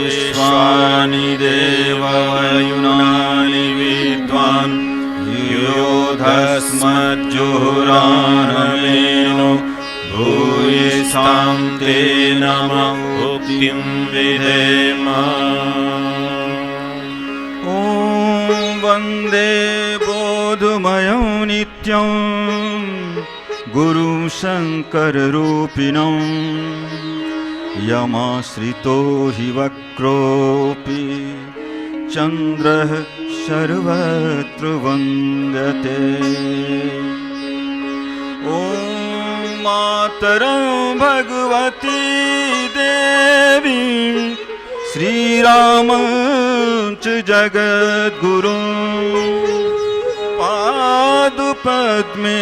विश्वानि देवयुनानि विद्वान् योधस्मज्जुहुरानमेनो भूयिष्ठां ते नमः भुक्तिं विधेम। ॐ वन्दे बोधमयं नित्यं गुरुं शङ्कररूपिणं यमाश्रितो हि वक्रोऽपि चन्द्रः सर्वत्र वन्द्यते। ॐ मातरं भगवती देवी श्रीरामं च जगद्गुरुं पादुपद्मे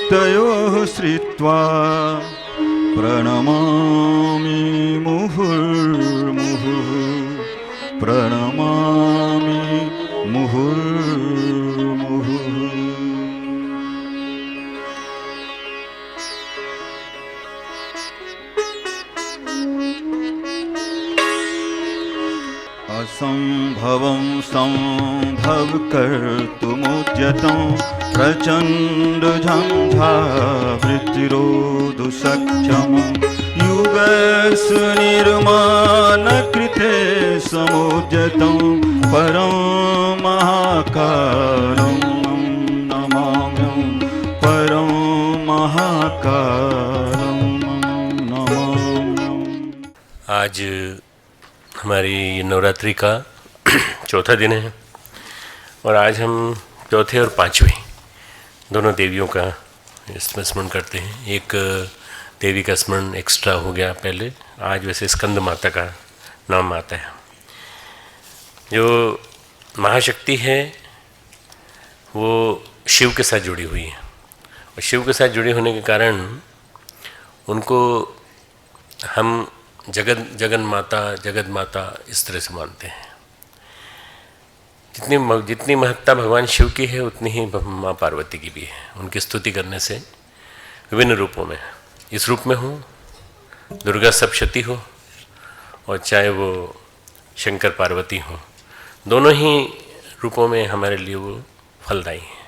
तयोः श्रित्वा प्रणमामि मुहुर्मुहुः प्रणमामि मुहुर्मुहुः। असंभवं संभव कर्तुमुद्यतं प्रचण्डझञ्झावृत्तिरोधुसक्षमं युगस्य निर्माणकृते समुद्यतं परं महाकालं नमाम्यहं परं महाकालं नमाम्यहम्। आज हमारी नवरात्रि का चौथा दिन है और आज हम चौथे और पांचवें दोनों देवियों का स्मरण करते हैं। एक देवी का स्मरण एक्स्ट्रा हो गया पहले, आज वैसे स्कंद माता का नाम आता है। जो महाशक्ति है वो शिव के साथ जुड़ी हुई है और शिव के साथ जुड़ी होने के कारण उनको हम जगन माता इस तरह से मानते हैं। जितनी महत्ता भगवान शिव की है उतनी ही माँ पार्वती की भी है। उनकी स्तुति करने से विभिन्न रूपों में, इस रूप में हो, दुर्गा सप्तशती हो और चाहे वो शंकर पार्वती हो, दोनों ही रूपों में हमारे लिए वो फलदायी है।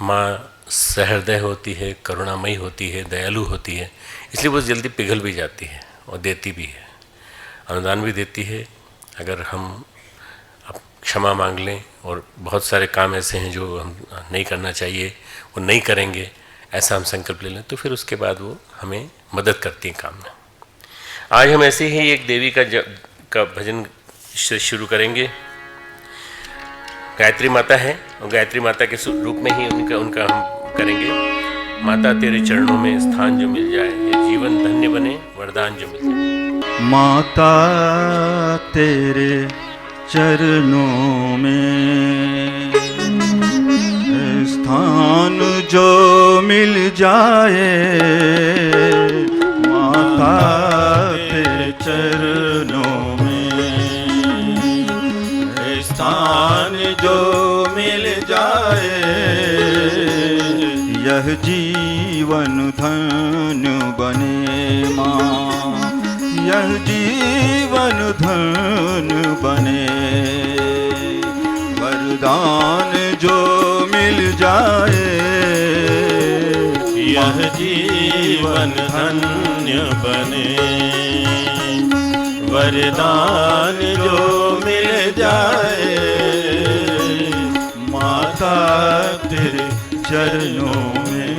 माँ सहृदय होती है, करुणामयी होती है, दयालु होती है, इसलिए वो जल्दी पिघल भी जाती है और देती भी है, अनुदान भी देती है। अगर हम अब क्षमा मांग लें और बहुत सारे काम ऐसे हैं जो हम नहीं करना चाहिए वो नहीं करेंगे, ऐसा हम संकल्प ले लें तो फिर उसके बाद वो हमें मदद करती है काम में। आज हम ऐसे ही एक देवी का भजन से शुरू करेंगे। गायत्री माता है और गायत्री माता के रूप में ही उनका हम करेंगे। माता तेरे चरणों में स्थान जो मिल जाए, ये जीवन धन्य बने, वरदान जो मिल जाए। माता तेरे चरणों में स्थान जो मिल जाए, माता तेरे चरणों में स्थान जो मिल जाए, यह जीवन धन्य बने माँ, यह जीवन धन्य बने। वरदान जो मिल जाए, यह जीवन धन्य बने। वरदान जो मिल जाए, माता तेरे चरणों में।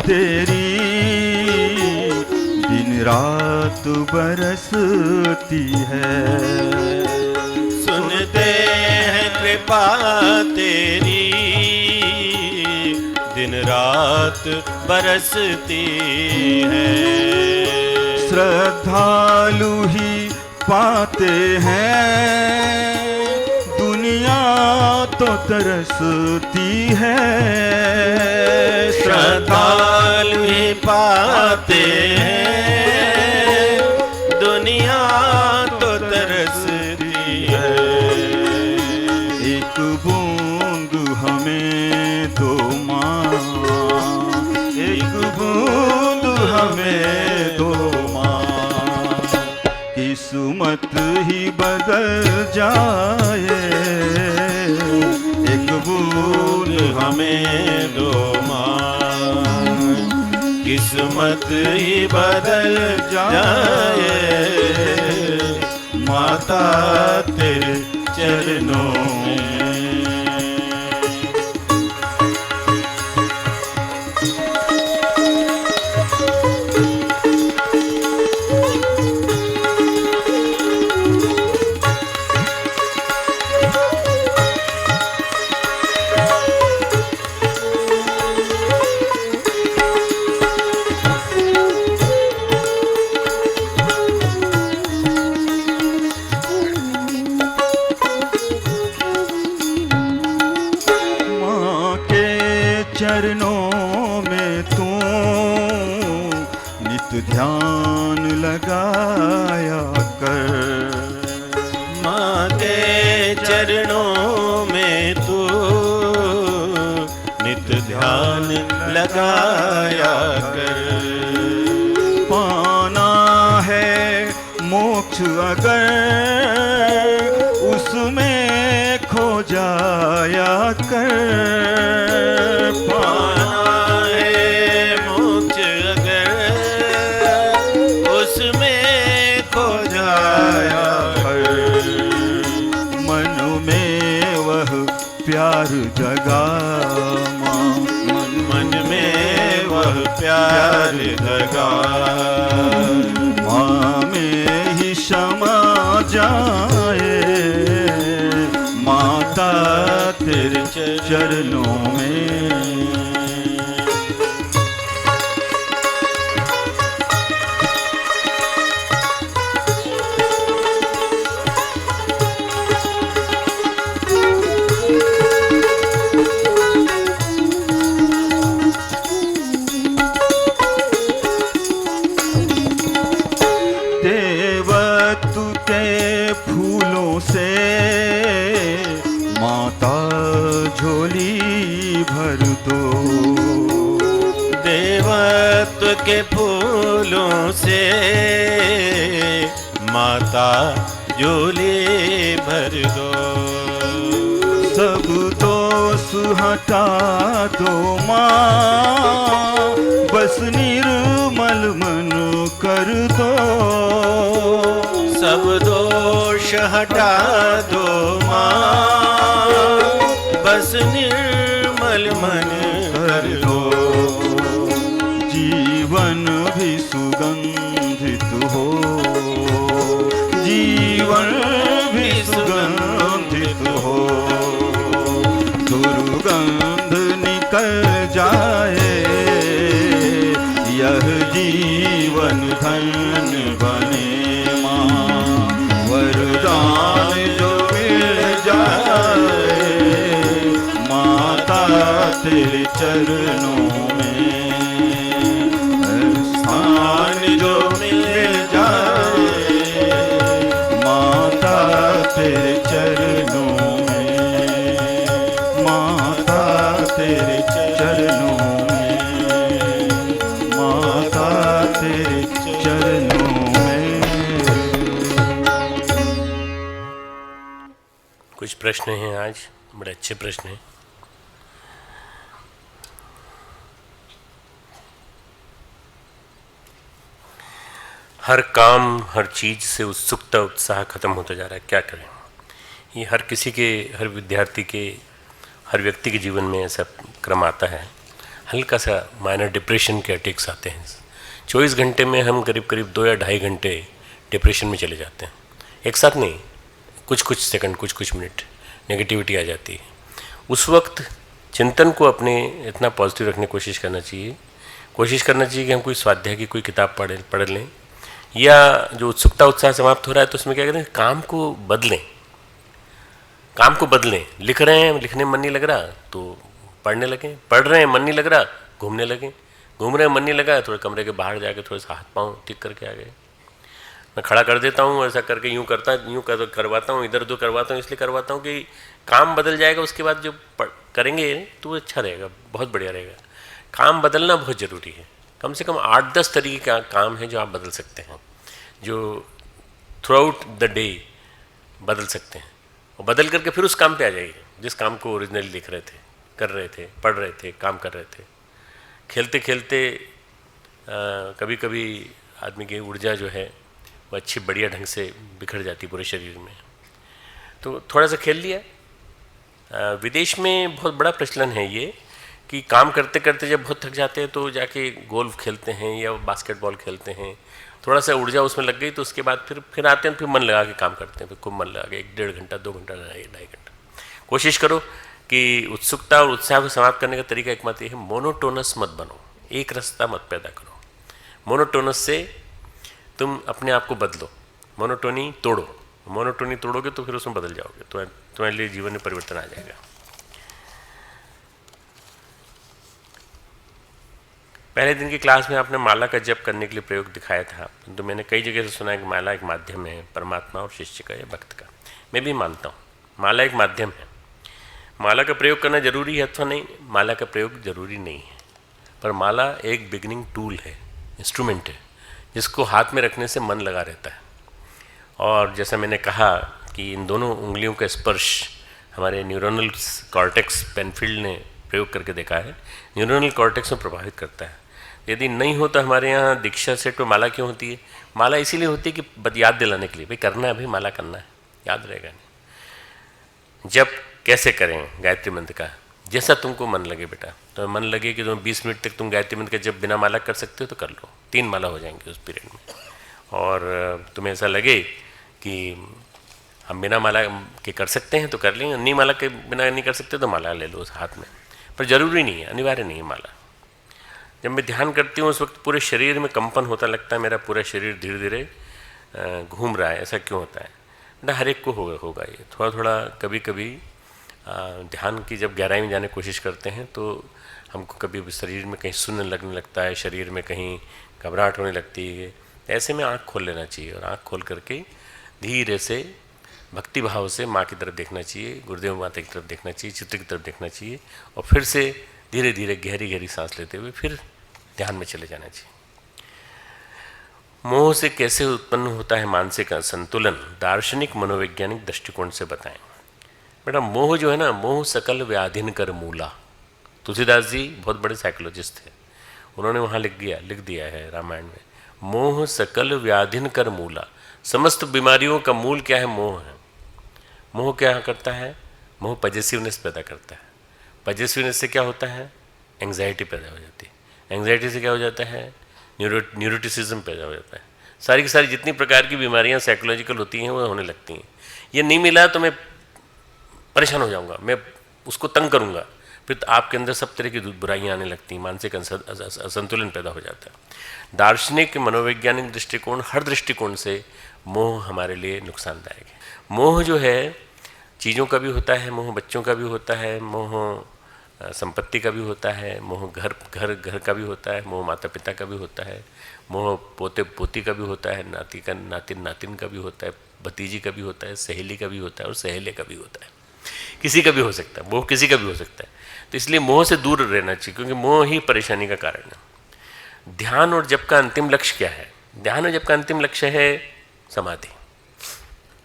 तेरी दिन रात बरसती है, सुनते हैं कृपा तेरी दिन रात रात बरसती है। श्रद्धालु ही पाते हैं, दुनिया तो तरसती है। श्रद्धालु ही पाते हैं, दुनिया तो तरसती है। एक बूंद हमें दो माँ, एक बूंद हमें दो माँ, किस्मत ही बदल जाए। एक बूंद हमें दो माँ, किस्मत ही बदल जाए। माता तेरे चरणों में। चरणों में तू नित ध्यान लगाया कर। माँ के चरणों में तू नित ध्यान लगाया कर। पाना है मोक्ष अगर उसमें खो जाया कर। पाना है मोक्ष अगर उसमें खो जाया कर। मन में वह प्यार जगा माँ, मन में वह प्यार जगा। माँ में ही क्षमा जाए। माता तेरे चरणों में। देवत्व के फूलों से माता झोली भर दो। देवत्व के फूलों से माता झोली भर दो। सब दोष हटा दो माँ, बस निर्मल मन कर दो। सब दोष हटा दो माँ, बस निर्मल मन कर दो। जीवन भी सुगंधित हो, जीवन भी सुगंधित हो। दुर्गंध निकल जाए, यह जीवन धन्य बने माँ। वरदान जो मिल जाए माता तेरे चरणों में। स्थान जो मिल जाए माता तेरे चरणों में। माता तेरे चरणों में। माता तेरे चरणों में। कुछ प्रश्न हैं आज, बड़े अच्छे प्रश्न हैं। हर काम, हर चीज़ से उत्सुकता, उत्साह खत्म होता जा रहा है, क्या करें? ये हर किसी के, हर विद्यार्थी के, हर व्यक्ति के जीवन में ऐसा क्रम आता है। हल्का सा माइनर डिप्रेशन के अटैक्स आते हैं। 24 घंटे में हम करीब करीब 2 या ढाई घंटे डिप्रेशन में चले जाते हैं। एक साथ नहीं, कुछ कुछ सेकंड, कुछ कुछ मिनट नेगेटिविटी आ जाती है। उस वक्त चिंतन को अपने इतना पॉजिटिव रखने की कोशिश करना चाहिए। कोशिश करना चाहिए कि हम कोई स्वाध्याय की कोई किताब पढ़ लें, या जो उत्सुकता उत्साह समाप्त हो रहा है तो उसमें क्या करें, काम को बदलें। काम को बदलें, लिख रहे हैं, लिखने में मन नहीं लग रहा तो पढ़ने लगें, पढ़ रहे हैं मन नहीं लग रहा घूमने लगें, घूम रहे हैं मन नहीं लगा थोड़े कमरे के बाहर जाके थोड़े सा हाथ पाँव ठीक करके आ गए। मैं खड़ा कर देता हूँ, ऐसा करके यूँ करवाता हूँ, इधर उधर करवाता हूँ, इसलिए करवाता हूँ कि काम बदल जाएगा, उसके बाद जो करेंगे तो वो अच्छा रहेगा, बहुत बढ़िया रहेगा। काम बदलना बहुत ज़रूरी है। कम से कम 8-10 तरीके का काम है जो आप बदल सकते हैं, जो थ्रू आउट द डे बदल सकते हैं, और बदल करके फिर उस काम पे आ जाइए जिस काम को ओरिजिनली लिख रहे थे, कर रहे थे, पढ़ रहे थे, काम कर रहे थे। खेलते खेलते कभी कभी आदमी की ऊर्जा जो है वो अच्छी बढ़िया ढंग से बिखर जाती पूरे शरीर में, तो थोड़ा सा खेल लिया। विदेश में बहुत बड़ा प्रचलन है ये कि काम करते करते जब बहुत थक जाते हैं तो जाके गोल्फ खेलते हैं या बास्केटबॉल खेलते हैं, थोड़ा सा ऊर्जा उसमें लग गई तो उसके बाद फिर आते हैं, फिर मन लगा के काम करते हैं, फिर खूब मन लगा के 1-1.5 घंटा 2 घंटा 2.5 घंटा। कोशिश करो कि उत्सुकता और उत्साह को समाप्त करने का तरीका एकमात्र है, मोनोटोनस मत बनो, एक रस्ता मत पैदा करो। मोनोटोनस से तुम अपने आप को बदलो, मोनोटोनी तोड़ो, मोनोटोनी तोड़ोगे तो फिर उसमें बदल जाओगे, तो तुम्हारे लिए जीवन में परिवर्तन आ जाएगा। पहले दिन की क्लास में आपने माला का जप करने के लिए प्रयोग दिखाया था, तो मैंने कई जगह से सुना है कि माला एक माध्यम है परमात्मा और शिष्य का या भक्त का। मैं भी मानता हूँ माला एक माध्यम है। माला का प्रयोग करना जरूरी है अथवा नहीं, माला का प्रयोग जरूरी नहीं है, पर माला एक बिगिनिंग टूल है, इंस्ट्रूमेंट है, जिसको हाथ में रखने से मन लगा रहता है। और जैसा मैंने कहा कि इन दोनों उंगलियों का स्पर्श हमारे न्यूरोनल कॉर्टेक्स पेनफील्ड ने प्रयोग करके देखा है, न्यूरोनल कॉर्टेक्स में प्रभावित करता है। यदि नहीं हो तो हमारे यहाँ दीक्षा सेट में माला क्यों होती है? माला इसीलिए होती है कि याद दिलाने के लिए, भाई करना है, अभी माला करना है, याद रहेगा नहीं। जब कैसे करें गायत्री मंत्र का? जैसा तुमको मन लगे बेटा, तो मन लगे कि तुम 20 मिनट तक तुम गायत्री मंत्र का जब बिना माला कर सकते हो तो कर लो, 3 माला हो जाएंगे उस पीरियड में। और तुम्हें ऐसा लगे कि हम बिना माला के कर सकते हैं तो कर लेंगे, नहीं माला के बिना नहीं कर सकते तो माला ले लो उस हाथ में, पर ज़रूरी नहीं है, अनिवार्य नहीं है माला। जब मैं ध्यान करती हूँ उस वक्त पूरे शरीर में कंपन होता लगता है, मेरा पूरा शरीर धीरे धीरे घूम रहा है। ऐसा क्यों होता है? बेटा हर एक को होगा ये, थोड़ा थोड़ा कभी कभी ध्यान की जब गहराई में जाने की कोशिश करते हैं तो हमको कभी शरीर में कहीं शून्य लगने लगता है, शरीर में कहीं घबराहट होने लगती है। ऐसे में आँख खोल लेना चाहिए और आँख खोल करके धीरे से भक्ति भाव से माँ की तरफ देखना चाहिए, गुरुदेव माता की तरफ देखना चाहिए, चित्र की तरफ देखना चाहिए, और फिर से धीरे धीरे गहरी गहरी सांस लेते हुए फिर ध्यान में चले जाना चाहिए। मोह से कैसे उत्पन्न होता है मानसिक असंतुलन, दार्शनिक मनोवैज्ञानिक दृष्टिकोण से बताएं। बेटा मोह जो है ना, मोह सकल व्याधिन कर मूला। तुलसीदास जी बहुत बड़े साइकोलॉजिस्ट थे, उन्होंने वहाँ लिख दिया है रामायण में, मोह सकल व्याधिन कर मूला। समस्त बीमारियों का मूल क्या है? मोह है। मोह क्या करता है? मोह पॉजिटिवनेस पैदा करता है। पॉजिटिवनेस से क्या होता है? एंग्जाइटी पैदा हो जाती है। एंग्जाइटी से क्या हो जाता है? न्यूरोटिसिज्म पैदा हो जाता है। सारी की सारी जितनी प्रकार की बीमारियां साइकोलॉजिकल होती हैं वो होने लगती हैं। ये नहीं मिला तो मैं परेशान हो जाऊंगा, मैं उसको तंग करूंगा, फिर तो आपके अंदर सब तरह की बुराइयां आने लगती हैं, मानसिक असंतुलन पैदा हो जाता है। दार्शनिक मनोवैज्ञानिक दृष्टिकोण, हर दृष्टिकोण से मोह हमारे लिए नुकसानदायक है। मोह जो है चीज़ों का भी होता है, मोह बच्चों का भी होता है, मोह संपत्ति का भी होता है, मोह घर का भी होता है, मोह माता पिता का भी होता है, मोह पोते पोती का भी होता है, नातिन का भी होता है, भतीजी का भी होता है, सहेली का भी होता है और सहेले का भी होता है। किसी का भी हो सकता है मोह, किसी का भी हो सकता है। तो इसलिए मोह से दूर रहना चाहिए, क्योंकि मोह ही परेशानी का कारण है। ध्यान और जप का अंतिम लक्ष्य क्या है? ध्यान और जप का अंतिम लक्ष्य है समाधि।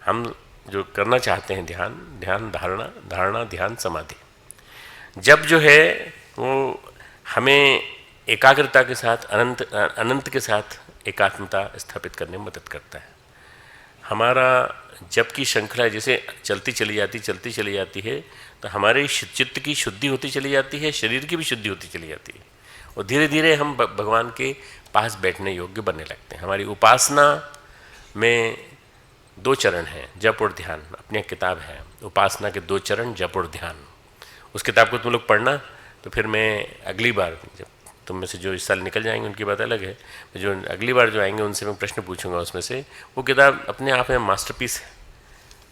हम जो करना चाहते हैं ध्यान धारणा ध्यान समाधि। जब जो है वो हमें एकाग्रता के साथ अनंत के साथ एकात्मता स्थापित करने में मदद करता है। हमारा जप की श्रृंखला जैसे चलती चली जाती है तो हमारे चित्त की शुद्धि होती चली जाती है, शरीर की भी शुद्धि होती चली जाती है, और धीरे धीरे हम भगवान के पास बैठने योग्य बनने लगते हैं। हमारी उपासना में 2 चरण हैं, जप और ध्यान। अपनी एक किताब है उपासना के 2 चरण, जप और ध्यान। उस किताब को तुम लोग पढ़ना, तो फिर मैं अगली बार, जब तुम में से जो इस साल निकल जाएंगे उनकी बात अलग है, जो अगली बार जो आएंगे उनसे मैं प्रश्न पूछूंगा उसमें से। वो किताब अपने आप में मास्टरपीस है।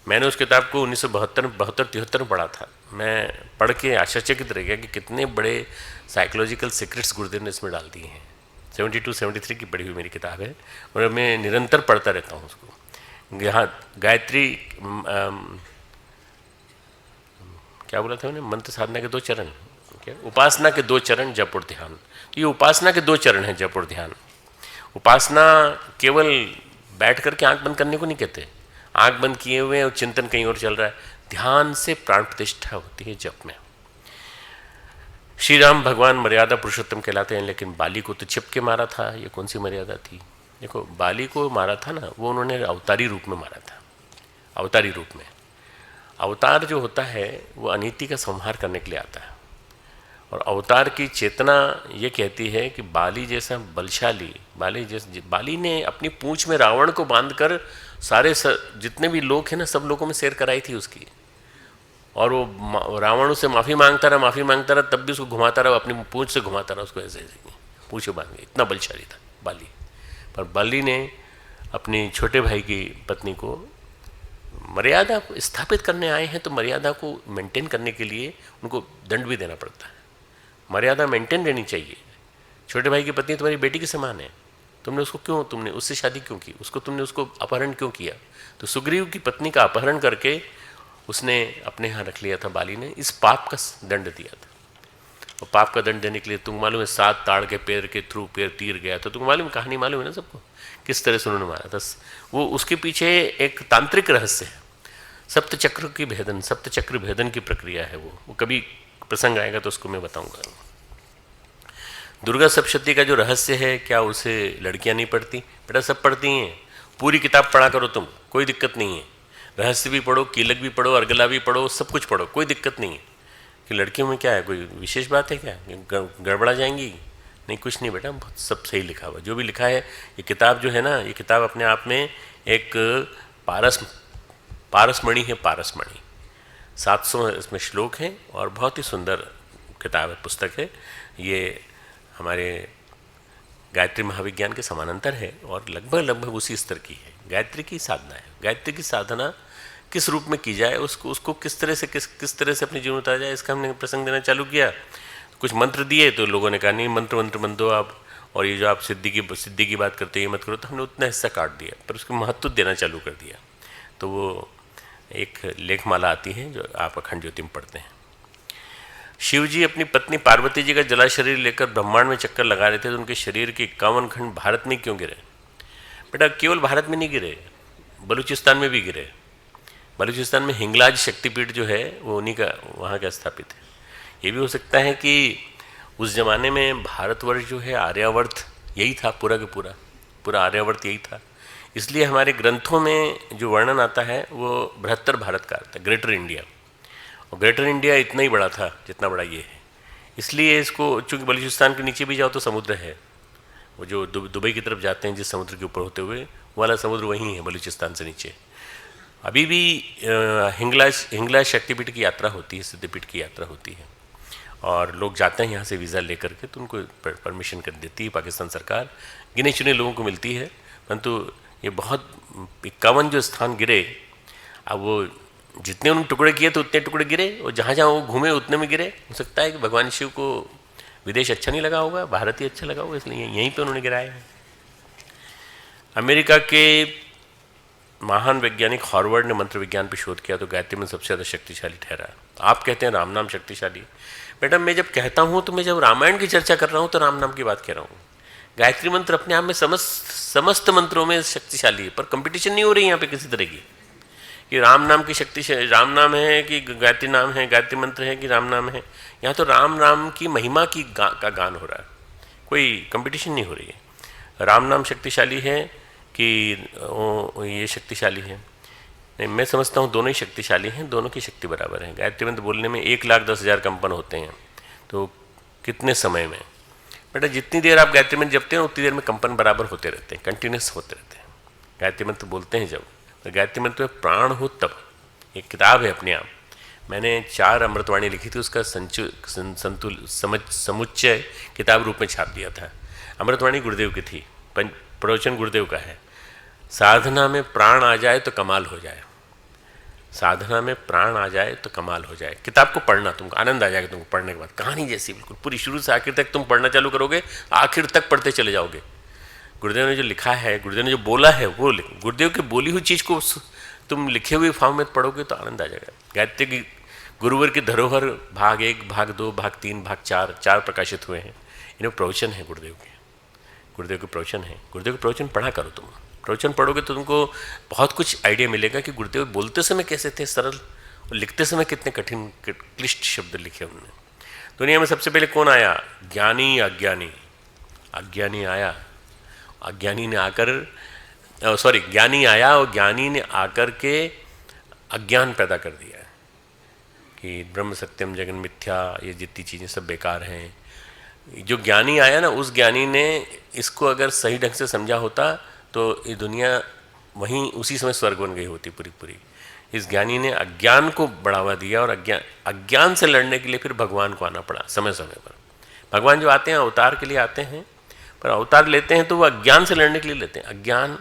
मैंने उस किताब को 1972-73 में पढ़ा था। मैं पढ़ के आश्चर्यचकित रह गया कि कितने बड़े साइकोलॉजिकल सीक्रेट्स गुरुदेव ने इसमें डाल दिए हैं। 72-73 की पढ़ी हुई मेरी किताब है और मैं निरंतर पढ़ता रहता हूँ उसको। यहाँ गायत्री क्या बोला था उन्हें, मंत्र साधना के 2 चरण, क्या उपासना के 2 चरण, जप और ध्यान। ये उपासना के 2 चरण हैं, जप और ध्यान। उपासना केवल बैठ करके आंख बंद करने को नहीं कहते, आंख बंद किए हुए और चिंतन कहीं और चल रहा है। ध्यान से प्राण प्रतिष्ठा होती है जप में। श्री राम भगवान मर्यादा पुरुषोत्तम कहलाते हैं, लेकिन बाली को तो छिप के मारा था। ये कौन सी मर्यादा थी? देखो, बाली को मारा था ना, वो उन्होंने अवतारी रूप में मारा था। अवतारी रूप में, अवतार जो होता है वो अनीति का संहार करने के लिए आता है। और अवतार की चेतना ये कहती है कि बाली जैसा बलशाली, बाली ने अपनी पूंछ में रावण को बांधकर सारे जितने भी लोग हैं ना, सब लोगों में शेर कराई थी उसकी। और वो रावण उससे माफ़ी मांगता रहा, तब भी उसको घुमाता रहा, अपनी पूंछ से घुमाता रहा उसको, ऐसे पूंछ बांध के। इतना बलशाली था बाली। पर बाली ने अपनी छोटे भाई की पत्नी को, मर्यादा स्थापित करने आए हैं तो मर्यादा को मेंटेन करने के लिए उनको दंड भी देना पड़ता है। मर्यादा मेंटेन रहनी चाहिए। छोटे भाई की पत्नी तुम्हारी बेटी के समान है, तुमने उससे शादी क्यों की, तुमने उसको अपहरण क्यों किया? तो सुग्रीव की पत्नी का अपहरण करके उसने अपने यहाँ रख लिया था बाली ने। इस पाप का दंड दिया था। और पाप का दंड देने के लिए तुम मालूम है 7 ताड़ के पैर के थ्रू पैर तीर गया। तो तुम मालूम, कहानी मालूम है ना सबको, किस तरह से उन्होंने मारा था। वो उसके पीछे एक तांत्रिक रहस्य है, सप्तचक्र भेदन की प्रक्रिया है। वो कभी प्रसंग आएगा तो उसको मैं बताऊंगा। दुर्गा सप्तशती का जो रहस्य है, क्या उसे लड़कियां नहीं पढ़ती? बेटा सब पढ़ती हैं, पूरी किताब पढ़ा करो तुम, कोई दिक्कत नहीं है। रहस्य भी पढ़ो, कीलक भी पढ़ो, अर्गला भी पढ़ो, सब कुछ पढ़ो, कोई दिक्कत नहीं है। कि लड़कियों में क्या है, कोई विशेष बात है क्या, गड़बड़ा जाएंगी? नहीं, कुछ नहीं बेटा, बहुत सब सही लिखा हुआ। जो भी लिखा है, ये किताब जो है ना, ये किताब अपने आप में एक पारसमणि है, पारसमणि। 700 इसमें श्लोक हैं और बहुत ही सुंदर किताब है, पुस्तक है। ये हमारे गायत्री महाविज्ञान के समानांतर है और लगभग उसी स्तर की है। गायत्री की साधना है। गायत्री की साधना किस रूप में की जाए, उसको किस तरह से अपने जीवन में उतारा जाए, इसका हमने प्रसंग देना चालू किया। कुछ मंत्र दिए तो लोगों ने कहा नहीं, मंत्र मत दो आप, और ये जो आप सिद्धि की बात करते हो ये मत करो। तो हमने उतना हिस्सा काट दिया, पर उसको महत्व देना चालू कर दिया। तो वो एक लेखमाला आती है जो आप अखंड ज्योति में पढ़ते हैं। शिव जी अपनी पत्नी पार्वती जी का जला शरीर लेकर ब्रह्मांड में चक्कर लगा रहे थे, तो उनके शरीर के 51 खंड भारत में क्यों गिरे? बेटा केवल भारत में नहीं गिरे, बलूचिस्तान में भी गिरे। बलूचिस्तान में हिंगलाज शक्तिपीठ जो है वो उन्हीं का, वहाँ का स्थापित है। ये भी हो सकता है कि उस ज़माने में भारतवर्ष जो है, आर्यावर्त यही था, पूरा आर्यावर्त यही था। इसलिए हमारे ग्रंथों में जो वर्णन आता है वो बृहत्तर भारत का आता है, ग्रेटर इंडिया। और ग्रेटर इंडिया इतना ही बड़ा था जितना बड़ा ये है। इसलिए इसको, चूँकि बलूचिस्तान के नीचे भी जाओ तो समुद्र है, वो जो दुबई की तरफ जाते हैं जिस समुद्र के ऊपर होते हुए, वो वाला समुद्र वहीं है बलूचिस्तान से नीचे। अभी भी हिंगलाज शक्तिपीठ की यात्रा होती है, सिद्धपीठ की यात्रा होती है, और लोग जाते हैं यहाँ से वीज़ा लेकर के, तो उनको परमिशन कर देती है पाकिस्तान सरकार। गिने चुने लोगों को मिलती है, परंतु ये बहुत 51 जो स्थान गिरे, अब वो जितने उन्होंने टुकड़े किए तो उतने टुकड़े गिरे, और जहाँ जहाँ वो घूमे उतने में गिरे। हो सकता है कि भगवान शिव को विदेश अच्छा नहीं लगा होगा, भारत ही अच्छा लगा होगा, इसलिए यहीं पे उन्होंने गिराया है। अमेरिका के महान वैज्ञानिक हॉर्वर्ड ने मंत्र विज्ञान पर शोध किया तो गायत्री मंत्र सबसे ज़्यादा शक्तिशाली ठहरा। आप कहते हैं राम नाम शक्तिशाली। बेटा मैं जब कहता हूँ तो मैं जब रामायण की चर्चा कर रहा हूँ तो राम नाम की बात कह रहा हूँ। गायत्री मंत्र अपने आप में समस्त मंत्रों में शक्तिशाली है, पर कंपटीशन नहीं हो रही यहाँ पे किसी तरह की कि राम नाम की शक्ति, राम नाम है कि गायत्री नाम है, गायत्री मंत्र है कि राम नाम है। यहाँ तो राम नाम की महिमा की का गान हो रहा है, कोई कंपटीशन नहीं हो रही है। राम नाम शक्तिशाली है कि ये शक्तिशाली है? नहीं, मैं समझता हूँ दोनों ही शक्तिशाली हैं, दोनों की शक्ति बराबर है। गायत्री मंत्र बोलने में 1,10,000 कंपन होते हैं, तो कितने समय में? बेटा जितनी देर आप गायत्री मंत्र जपते हैं उतनी देर में कंपन बराबर होते रहते हैं, कंटिन्यूस होते रहते हैं। गायत्री मंत्र बोलते हैं जब, तो गायत्री मंत्र में प्राण हो तब। एक किताब है अपने आप, मैंने 4 अमृतवाणी लिखी थी, उसका समुच्चय किताब रूप में छाप दिया था। अमृतवाणी गुरुदेव की थी, प्रवचन गुरुदेव का है। साधना में प्राण आ जाए तो कमाल हो जाए, साधना में प्राण आ जाए तो कमाल हो जाए। किताब को पढ़ना, तुमको आनंद आ जाएगा तुमको पढ़ने के बाद। कहानी जैसी बिल्कुल पूरी, शुरू से आखिर तक तुम पढ़ना चालू करोगे, आखिर तक पढ़ते चले जाओगे। गुरुदेव ने जो लिखा है, गुरुदेव ने जो बोला है वो गुरुदेव की बोली हुई चीज़ को तुम लिखे हुए फॉर्म में पढ़ोगे तो आनंद आ जाएगा। गायत्री की गुरुवर की धरोहर भाग 1, भाग 2, भाग 3, भाग 4 प्रकाशित हुए हैं। इन्हें प्रवचन है गुरुदेव के, गुरुदेव के प्रवचन है। गुरुदेव के प्रवचन पढ़ा करो, तुम प्रवचन पढ़ोगे तो तुमको बहुत कुछ आइडिया मिलेगा कि गुरुदेव बोलते समय कैसे थे सरल, और लिखते समय कितने कठिन क्लिष्ट शब्द लिखे उन्होंने। दुनिया में सबसे पहले कौन आया? ज्ञानी, अज्ञानी। अज्ञानी आया, अज्ञानी ने आकर ज्ञानी आया और ज्ञानी ने आकर के अज्ञान पैदा कर दिया कि ब्रह्म सत्यम जगन मिथ्या, ये जितनी चीज़ें सब बेकार हैं। जो ज्ञानी आया ना, उस ज्ञानी ने इसको अगर सही ढंग से समझा होता तो ये दुनिया वहीं उसी समय स्वर्ग बन गई होती पूरी पूरी। इस ज्ञानी ने अज्ञान को बढ़ावा दिया और अज्ञान से लड़ने के लिए फिर भगवान को आना पड़ा समय समय पर। भगवान जो आते हैं अवतार के लिए आते हैं, पर अवतार लेते हैं तो वो अज्ञान से लड़ने के लिए लेते हैं। अज्ञान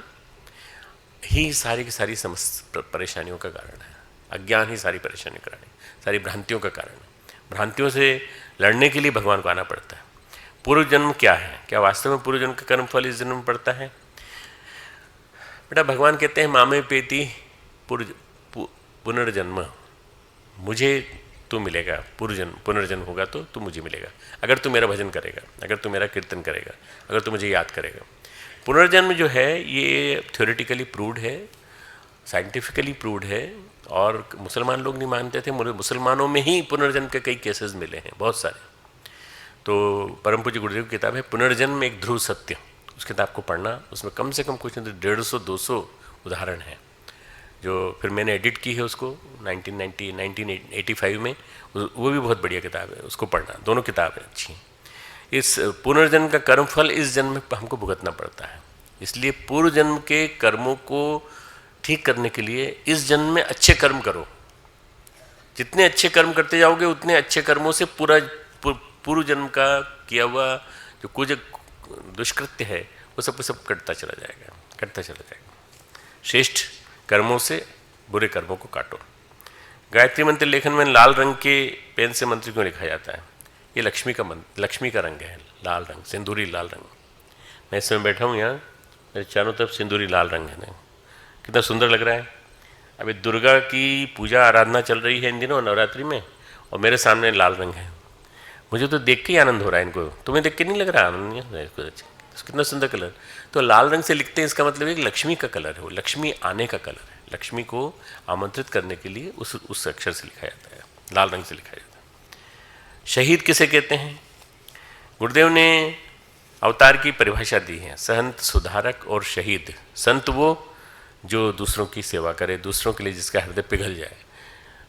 ही सारी की सारी समस्त परेशानियों का कारण है। अज्ञान ही सारी परेशानियों का कारण है, सारी भ्रांतियों का कारण है। भ्रांतियों से लड़ने के लिए भगवान को आना पड़ता है। पूर्व जन्म क्या है? क्या वास्तव में पूर्व जन्म का कर्मफल इस जन्म में पड़ता है? बेटा भगवान कहते हैं मामे पेती पुनर्जन्म, मुझे तू मिलेगा। पुनर्जन्म होगा तो तू मुझे मिलेगा अगर तू मेरा भजन करेगा, अगर तू मेरा कीर्तन करेगा, अगर तू मुझे याद करेगा। पुनर्जन्म जो है ये थ्योरेटिकली प्रूव्ड है, साइंटिफिकली प्रूव्ड है, और मुसलमान लोग नहीं मानते थे। मुसलमानों में ही पुनर्जन्म के कई केसेस मिले हैं, बहुत सारे। तो परम पूज्य गुरुदेव की किताब है पुनर्जन्म एक ध्रुव सत्य, उस किताब को पढ़ना। उसमें कम से कम कुछ नहीं तो 150-200 उदाहरण हैं, जो फिर मैंने एडिट की है उसको 1985 में। वो भी बहुत बढ़िया किताब है, उसको पढ़ना। दोनों किताबें अच्छी। इस पुनर्जन्म का कर्मफल इस जन्म में हमको भुगतना पड़ता है, इसलिए पूर्व जन्म के कर्मों को ठीक करने के लिए इस जन्म में अच्छे कर्म करो। जितने अच्छे कर्म करते जाओगे उतने अच्छे कर्मों से पूर्व जन्म का किया हुआ जो कुछ दुष्कृत्य है वो सब कटता चला जाएगा। श्रेष्ठ कर्मों से बुरे कर्मों को काटो। गायत्री मंत्र लेखन में लाल रंग के पेन से मंत्र क्यों लिखा जाता है? ये लक्ष्मी का रंग है, लाल रंग, सिंदूरी लाल रंग। मैं इस समय बैठा हूँ यहाँ, मेरे चारों तरफ सिंदूरी लाल रंग है। कितना सुंदर लग रहा है। अभी दुर्गा की पूजा आराधना चल रही है इन दिनों नवरात्रि में, और मेरे सामने लाल रंग है। मुझे तो देख के ही आनंद हो रहा है इनको। तुम्हें देख के नहीं लग रहा आनंद? नहीं, कितना सुंदर कलर। तो लाल रंग से लिखते हैं, इसका मतलब है कि लक्ष्मी का कलर है, वो लक्ष्मी आने का कलर है। लक्ष्मी को आमंत्रित करने के लिए उस अक्षर से लिखा जाता है, लाल रंग से लिखा जाता है। शहीद किसे कहते हैं? गुरुदेव ने अवतार की परिभाषा दी है, संत, सुधारक और शहीद। संत वो जो दूसरों की सेवा करे, दूसरों के लिए जिसका हृदय पिघल जाए।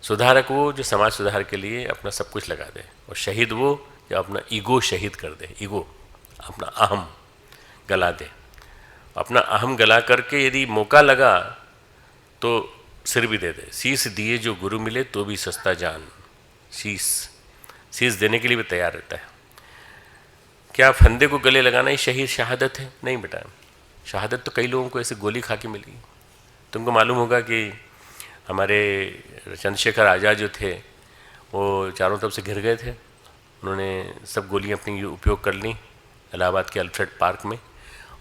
सुधारक वो जो समाज सुधार के लिए अपना सब कुछ लगा दे। और शहीद वो जो अपना ईगो शहीद कर दे, ईगो, अपना अहम गला दे। अपना अहम गला करके यदि मौका लगा तो सिर भी दे दे। शीश दिए जो गुरु मिले तो भी सस्ता जान। शीश देने के लिए भी तैयार रहता है। क्या फंदे को गले लगाना ही शहीद शहादत है? नहीं बेटा, शहादत तो कई लोगों को ऐसे गोली खा के मिली। तुमको मालूम होगा कि हमारे चंद्रशेखर आज़ाद जो थे वो चारों तरफ से घिर गए थे। उन्होंने सब गोलियां अपनी उपयोग कर ली इलाहाबाद के अल्फ्रेड पार्क में,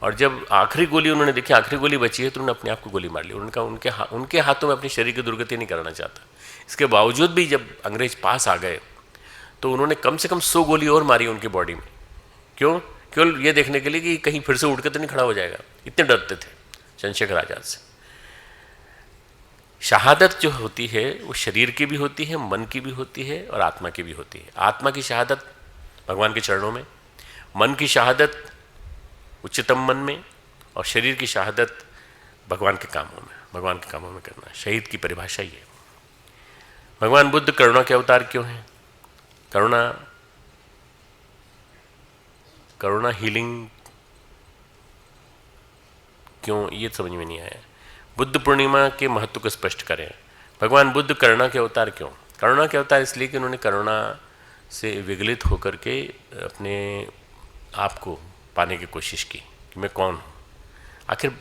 और जब आखिरी गोली उन्होंने देखी, आखिरी गोली बची है, तो उन्होंने अपने आप को गोली मार ली। उनके हाथों में अपने शरीर की दुर्गति नहीं कराना चाहता। इसके बावजूद भी जब अंग्रेज पास आ गए तो उन्होंने कम से कम 100 गोली और मारी उनकी बॉडी में। क्यों? केवल ये देखने के लिए कि कहीं फिर से उठ के तो नहीं खड़ा हो जाएगा। इतने डरते थे चंद्रशेखर आज़ाद से। शहादत जो होती है वो शरीर की भी होती है, मन की भी होती है और आत्मा की भी होती है। आत्मा की शहादत भगवान के चरणों में, मन की शहादत उच्चतम मन में, और शरीर की शहादत भगवान के कामों में करना। शहीद की परिभाषा ही है। भगवान बुद्ध करुणा के अवतार क्यों हैं? करुणा हीलिंग क्यों, ये समझ में नहीं आया। बुद्ध पूर्णिमा के महत्व को स्पष्ट करें। भगवान बुद्ध करुणा के अवतार क्यों? करुणा के अवतार इसलिए कि उन्होंने करुणा से विगलित होकर के अपने आप को पाने की कोशिश की कि मैं कौन हूँ, आखिर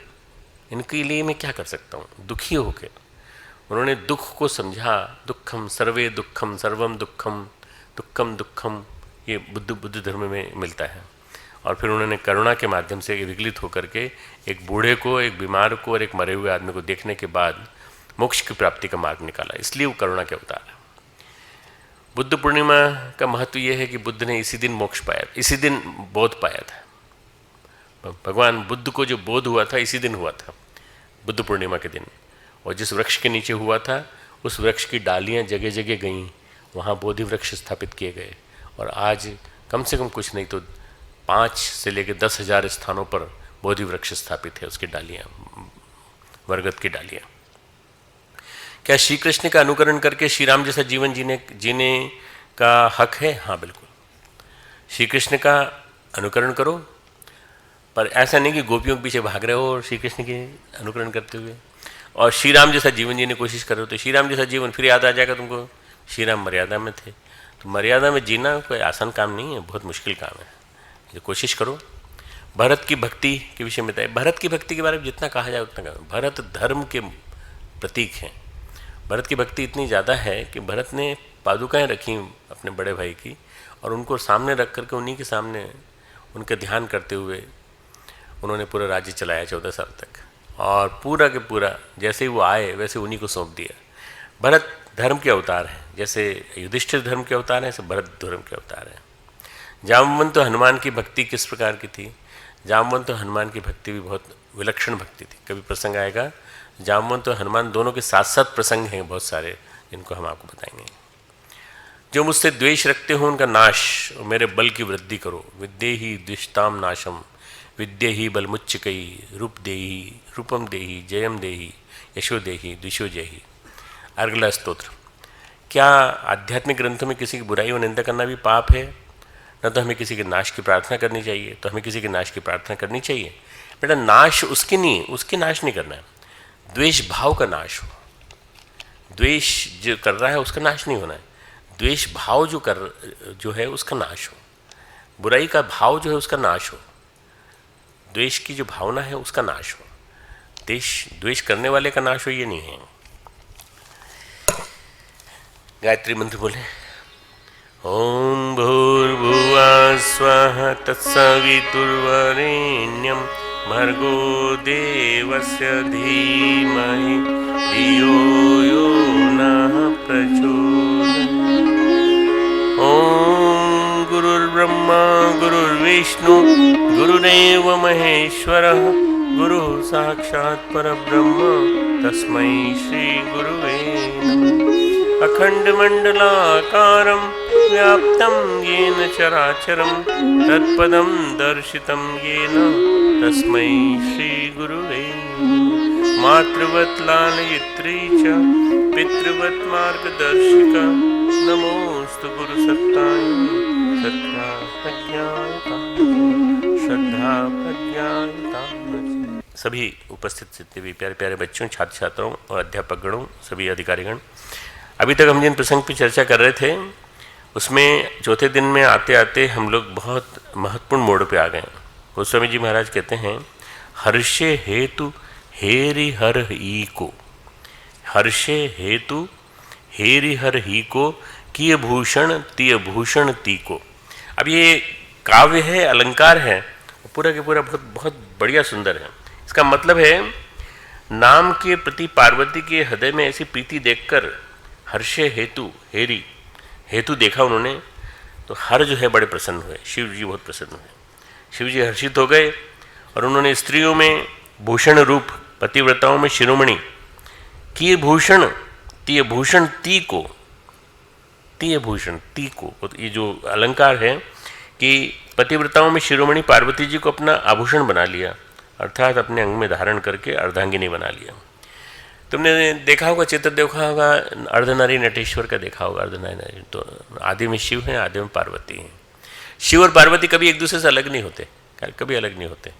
इनके लिए मैं क्या कर सकता हूँ। दुखी होकर उन्होंने दुख को समझा। दुखम सर्वे दुखम सर्वम दुखम दुखम दुखम, ये बुद्ध धर्म में मिलता है। और फिर उन्होंने करुणा के माध्यम से विगलित होकर के एक बूढ़े को, एक बीमार को और एक मरे हुए आदमी को देखने के बाद मोक्ष की प्राप्ति का मार्ग निकाला। इसलिए वो करुणा के अवतार है। बुद्ध पूर्णिमा का महत्व ये है कि बुद्ध ने इसी दिन मोक्ष पाया, इसी दिन बोध पाया था। भगवान बुद्ध को जो बोध हुआ था इसी दिन हुआ था, बुद्ध पूर्णिमा के दिन। और जिस वृक्ष के नीचे हुआ था उस वृक्ष की डालियाँ जगह जगह गईं, वहाँ बोधि वृक्ष स्थापित किए गए। और आज कम से कम कुछ नहीं तो 5 से लेकर 10,000 स्थानों पर बोधि वृक्ष स्थापित है, उसकी डालियाँ, बरगद की डालियाँ। क्या श्री कृष्ण का अनुकरण करके श्री राम जैसा जीवन जीने का हक है? हाँ बिल्कुल, श्री कृष्ण का अनुकरण करो, पर ऐसा नहीं कि गोपियों के पीछे भाग रहे हो और श्री कृष्ण के अनुकरण करते हुए और श्री राम जैसा जीवन जीने की कोशिश कर रहे हो। तो श्री राम जैसा जीवन फिर याद आ जाएगा तुमको, श्री राम मर्यादा में थे। तो मर्यादा में जीना कोई आसान काम नहीं है, बहुत मुश्किल काम है। तो कोशिश करो। भरत की भक्ति के विषय में बताए, भरत की भक्ति के बारे में जितना कहा जाए उतना कहा। भरत धर्म के प्रतीक हैं। भरत की भक्ति इतनी ज़्यादा है कि भरत ने पादुकाएँ रखी अपने बड़े भाई की और उनको सामने रख करके उन्हीं के सामने उनका ध्यान करते हुए उन्होंने पूरा राज्य चलाया 14 साल तक। और पूरा के पूरा जैसे ही वो आए वैसे उन्हीं को सौंप दिया। भरत धर्म के अवतार हैं, जैसे युधिष्ठिर धर्म के अवतार हैं ऐसे भरत धर्म के अवतार हैं। जामवंत तो हनुमान की भक्ति किस प्रकार की थी? जामवंत तो हनुमान की भक्ति भी बहुत विलक्षण भक्ति थी। कभी प्रसंग आएगा, जामवंत और हनुमान दोनों के साथ साथ प्रसंग हैं बहुत सारे, जिनको हम आपको बताएंगे। जो मुझसे द्वेष रखते हो उनका नाश और मेरे बल की वृद्धि करो। विद्येहि द्विषताम नाशम विद्येहि बलमुच्चकई रूप देहि रूपम देहि जयम देहि यशो देहि द्विषो जयहि। अर्गला स्तोत्र। क्या आध्यात्मिक ग्रंथों में किसी की बुराई और निंदा करना भी पाप है? न तो हमें किसी के नाश की प्रार्थना करनी चाहिए, तो हमें किसी के नाश की प्रार्थना करनी चाहिए। बेटा नाश उसकी नहीं, उसकी नाश नहीं करना है, द्वेष भाव का नाश हो। द्वेष जो कर रहा है उसका नाश नहीं होना है, द्वेष भाव जो है उसका नाश हो। बुराई का भाव जो है उसका नाश हो, द्वेष की जो भावना है उसका नाश हो। द्वेष करने वाले का नाश हो ये नहीं है। गायत्री मंत्र बोले। ओम भूर्भुवः स्वः तत्सवितुर्वरेण्यं भर्गो देवस्य धीमहि धियो यो नः प्रचोदयात्। ओम गुरुर्ब्रह्मा गुरुर्विष्णु गुरुरेव महेश्वरः गुरुः साक्षात् परब्रह्म तस्मै श्री गुरुवे नमः। अखण्डमण्डलाकारं व्याप्तं येन चराचरं तत्पदं दर्शितं येन तस्मै श्रीगुरुवे नमः। मातृवत् लालयित्री च पितृवत् मार्गदर्शिका नमोऽस्तु गुरुसत्ताय सत्या श्रद्धा प्रज्ञायता। सभी उपस्थित जितने भी प्यारे प्यारे बच्चों, छात्र छात्राओं और अध्यापकगणों, सभी अधिकारीगण, अभी तक हम जिन प्रसंग पर चर्चा कर रहे थे उसमें चौथे दिन में आते आते हम लोग बहुत महत्वपूर्ण मोड़ पे आ गए। गोस्वामी जी महाराज कहते हैं, हर्षे हेतु हेरि हर ही को, हर्षे हेतु हेरि हर ही को किय भूषण तिय भूषण ती को। अब ये काव्य है, अलंकार है, पूरा के पूरा बहुत बहुत बढ़िया सुंदर है। इसका मतलब है नाम के प्रति पार्वती के हृदय में ऐसी प्रीति देखकर हर्षे हेतु हेरी हेतु देखा उन्होंने, तो हर जो है बड़े प्रसन्न हुए, शिव जी बहुत प्रसन्न हुए। शिव जी हर्षित हो गए और उन्होंने स्त्रियों में भूषण रूप, पतिव्रताओं में शिरोमणि, किए भूषण तीय भूषण ती को, तीय भूषण ती को, ये जो अलंकार है कि पतिव्रताओं में शिरोमणि पार्वती जी को अपना आभूषण बना लिया, अर्थात अपने अंग में धारण करके अर्धांगिनी बना लिया। तुमने देखा होगा, चित्र देखा होगा, अर्धनारी नटेश्वर का देखा होगा। अर्धनारी तो आदि में शिव हैं, आदि में पार्वती हैं। शिव और पार्वती कभी एक दूसरे से अलग नहीं होते, कभी अलग नहीं होते,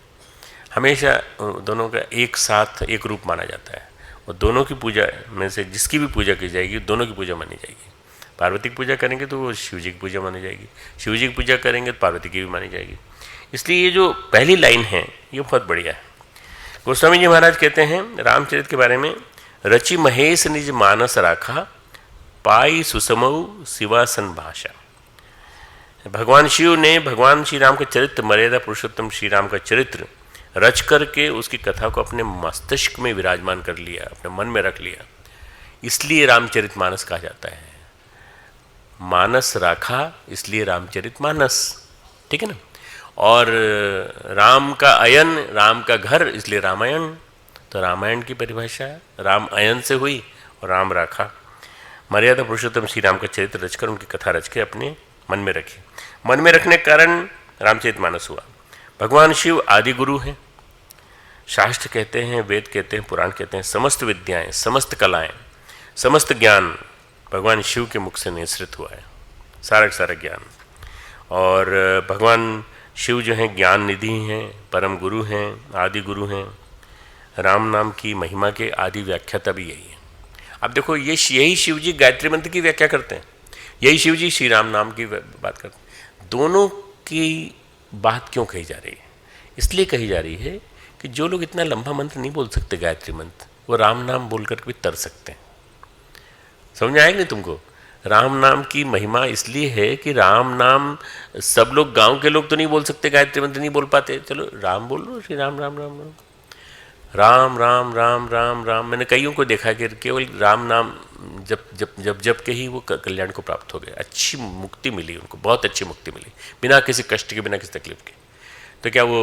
हमेशा दोनों का एक साथ एक रूप माना जाता है। और दोनों की पूजा में से जिसकी भी पूजा की जाएगी दोनों की पूजा मानी जाएगी। पार्वती की पूजा करेंगे तो वो शिव जी की पूजा मानी जाएगी, शिव जी की पूजा करेंगे तो पार्वती की भी मानी जाएगी। इसलिए ये जो पहली लाइन है ये बहुत बढ़िया है। गोस्वामी जी महाराज कहते हैं रामचरित के बारे में, रचि महेश निज मानस राखा, पाई सुसमऊ शिवासन भाषा। भगवान शिव ने भगवान श्री राम का चरित्र, मर्यादा पुरुषोत्तम श्री राम का चरित्र रच करके उसकी कथा को अपने मस्तिष्क में विराजमान कर लिया, अपने मन में रख लिया, इसलिए रामचरित मानस कहा जाता है। मानस राखा इसलिए रामचरित मानस, ठीक है ना। और राम का अयन, राम का घर, इसलिए रामायण। तो रामायण की परिभाषा राम अयन से हुई और राम राखा। मर्यादा पुरुषोत्तम श्री राम का चरित्र रचकर उनकी कथा रच के अपने मन में रखी। मन में रखने के कारण रामचरित मानस हुआ। भगवान शिव आदि गुरु हैं। शास्त्र कहते हैं, वेद कहते हैं, पुराण कहते हैं, समस्त विद्याएं, समस्त कलाएं, समस्त ज्ञान भगवान शिव के मुख से निःसृत हुआ है, सारा का सारा ज्ञान। और भगवान शिव जो हैं ज्ञान निधि हैं, परम गुरु हैं, आदि गुरु हैं। राम नाम की महिमा के आदि व्याख्याता भी यही है। अब देखो यही शिव जी गायत्री मंत्र की व्याख्या करते हैं, यही शिव जी श्री राम नाम की बात करते हैं। दोनों की बात क्यों कही जा रही है? इसलिए कही जा रही है कि जो लोग इतना लंबा मंत्र नहीं बोल सकते गायत्री मंत्र, वो राम नाम बोल कर भी तर सकते हैं। समझ में आएगा नहीं तुमको? राम नाम की महिमा इसलिए है कि राम नाम सब लोग, गांव के लोग तो नहीं बोल सकते, गायत्री मंत्र नहीं बोल पाते, चलो राम बोल लो, श्री राम राम राम राम राम राम राम राम। मैंने कईयों को देखा कि केवल राम नाम जब जब जब जब के ही वो कल्याण को प्राप्त हो गए, अच्छी मुक्ति मिली उनको, बहुत अच्छी मुक्ति मिली, बिना किसी कष्ट के, बिना किसी तकलीफ के। तो क्या वो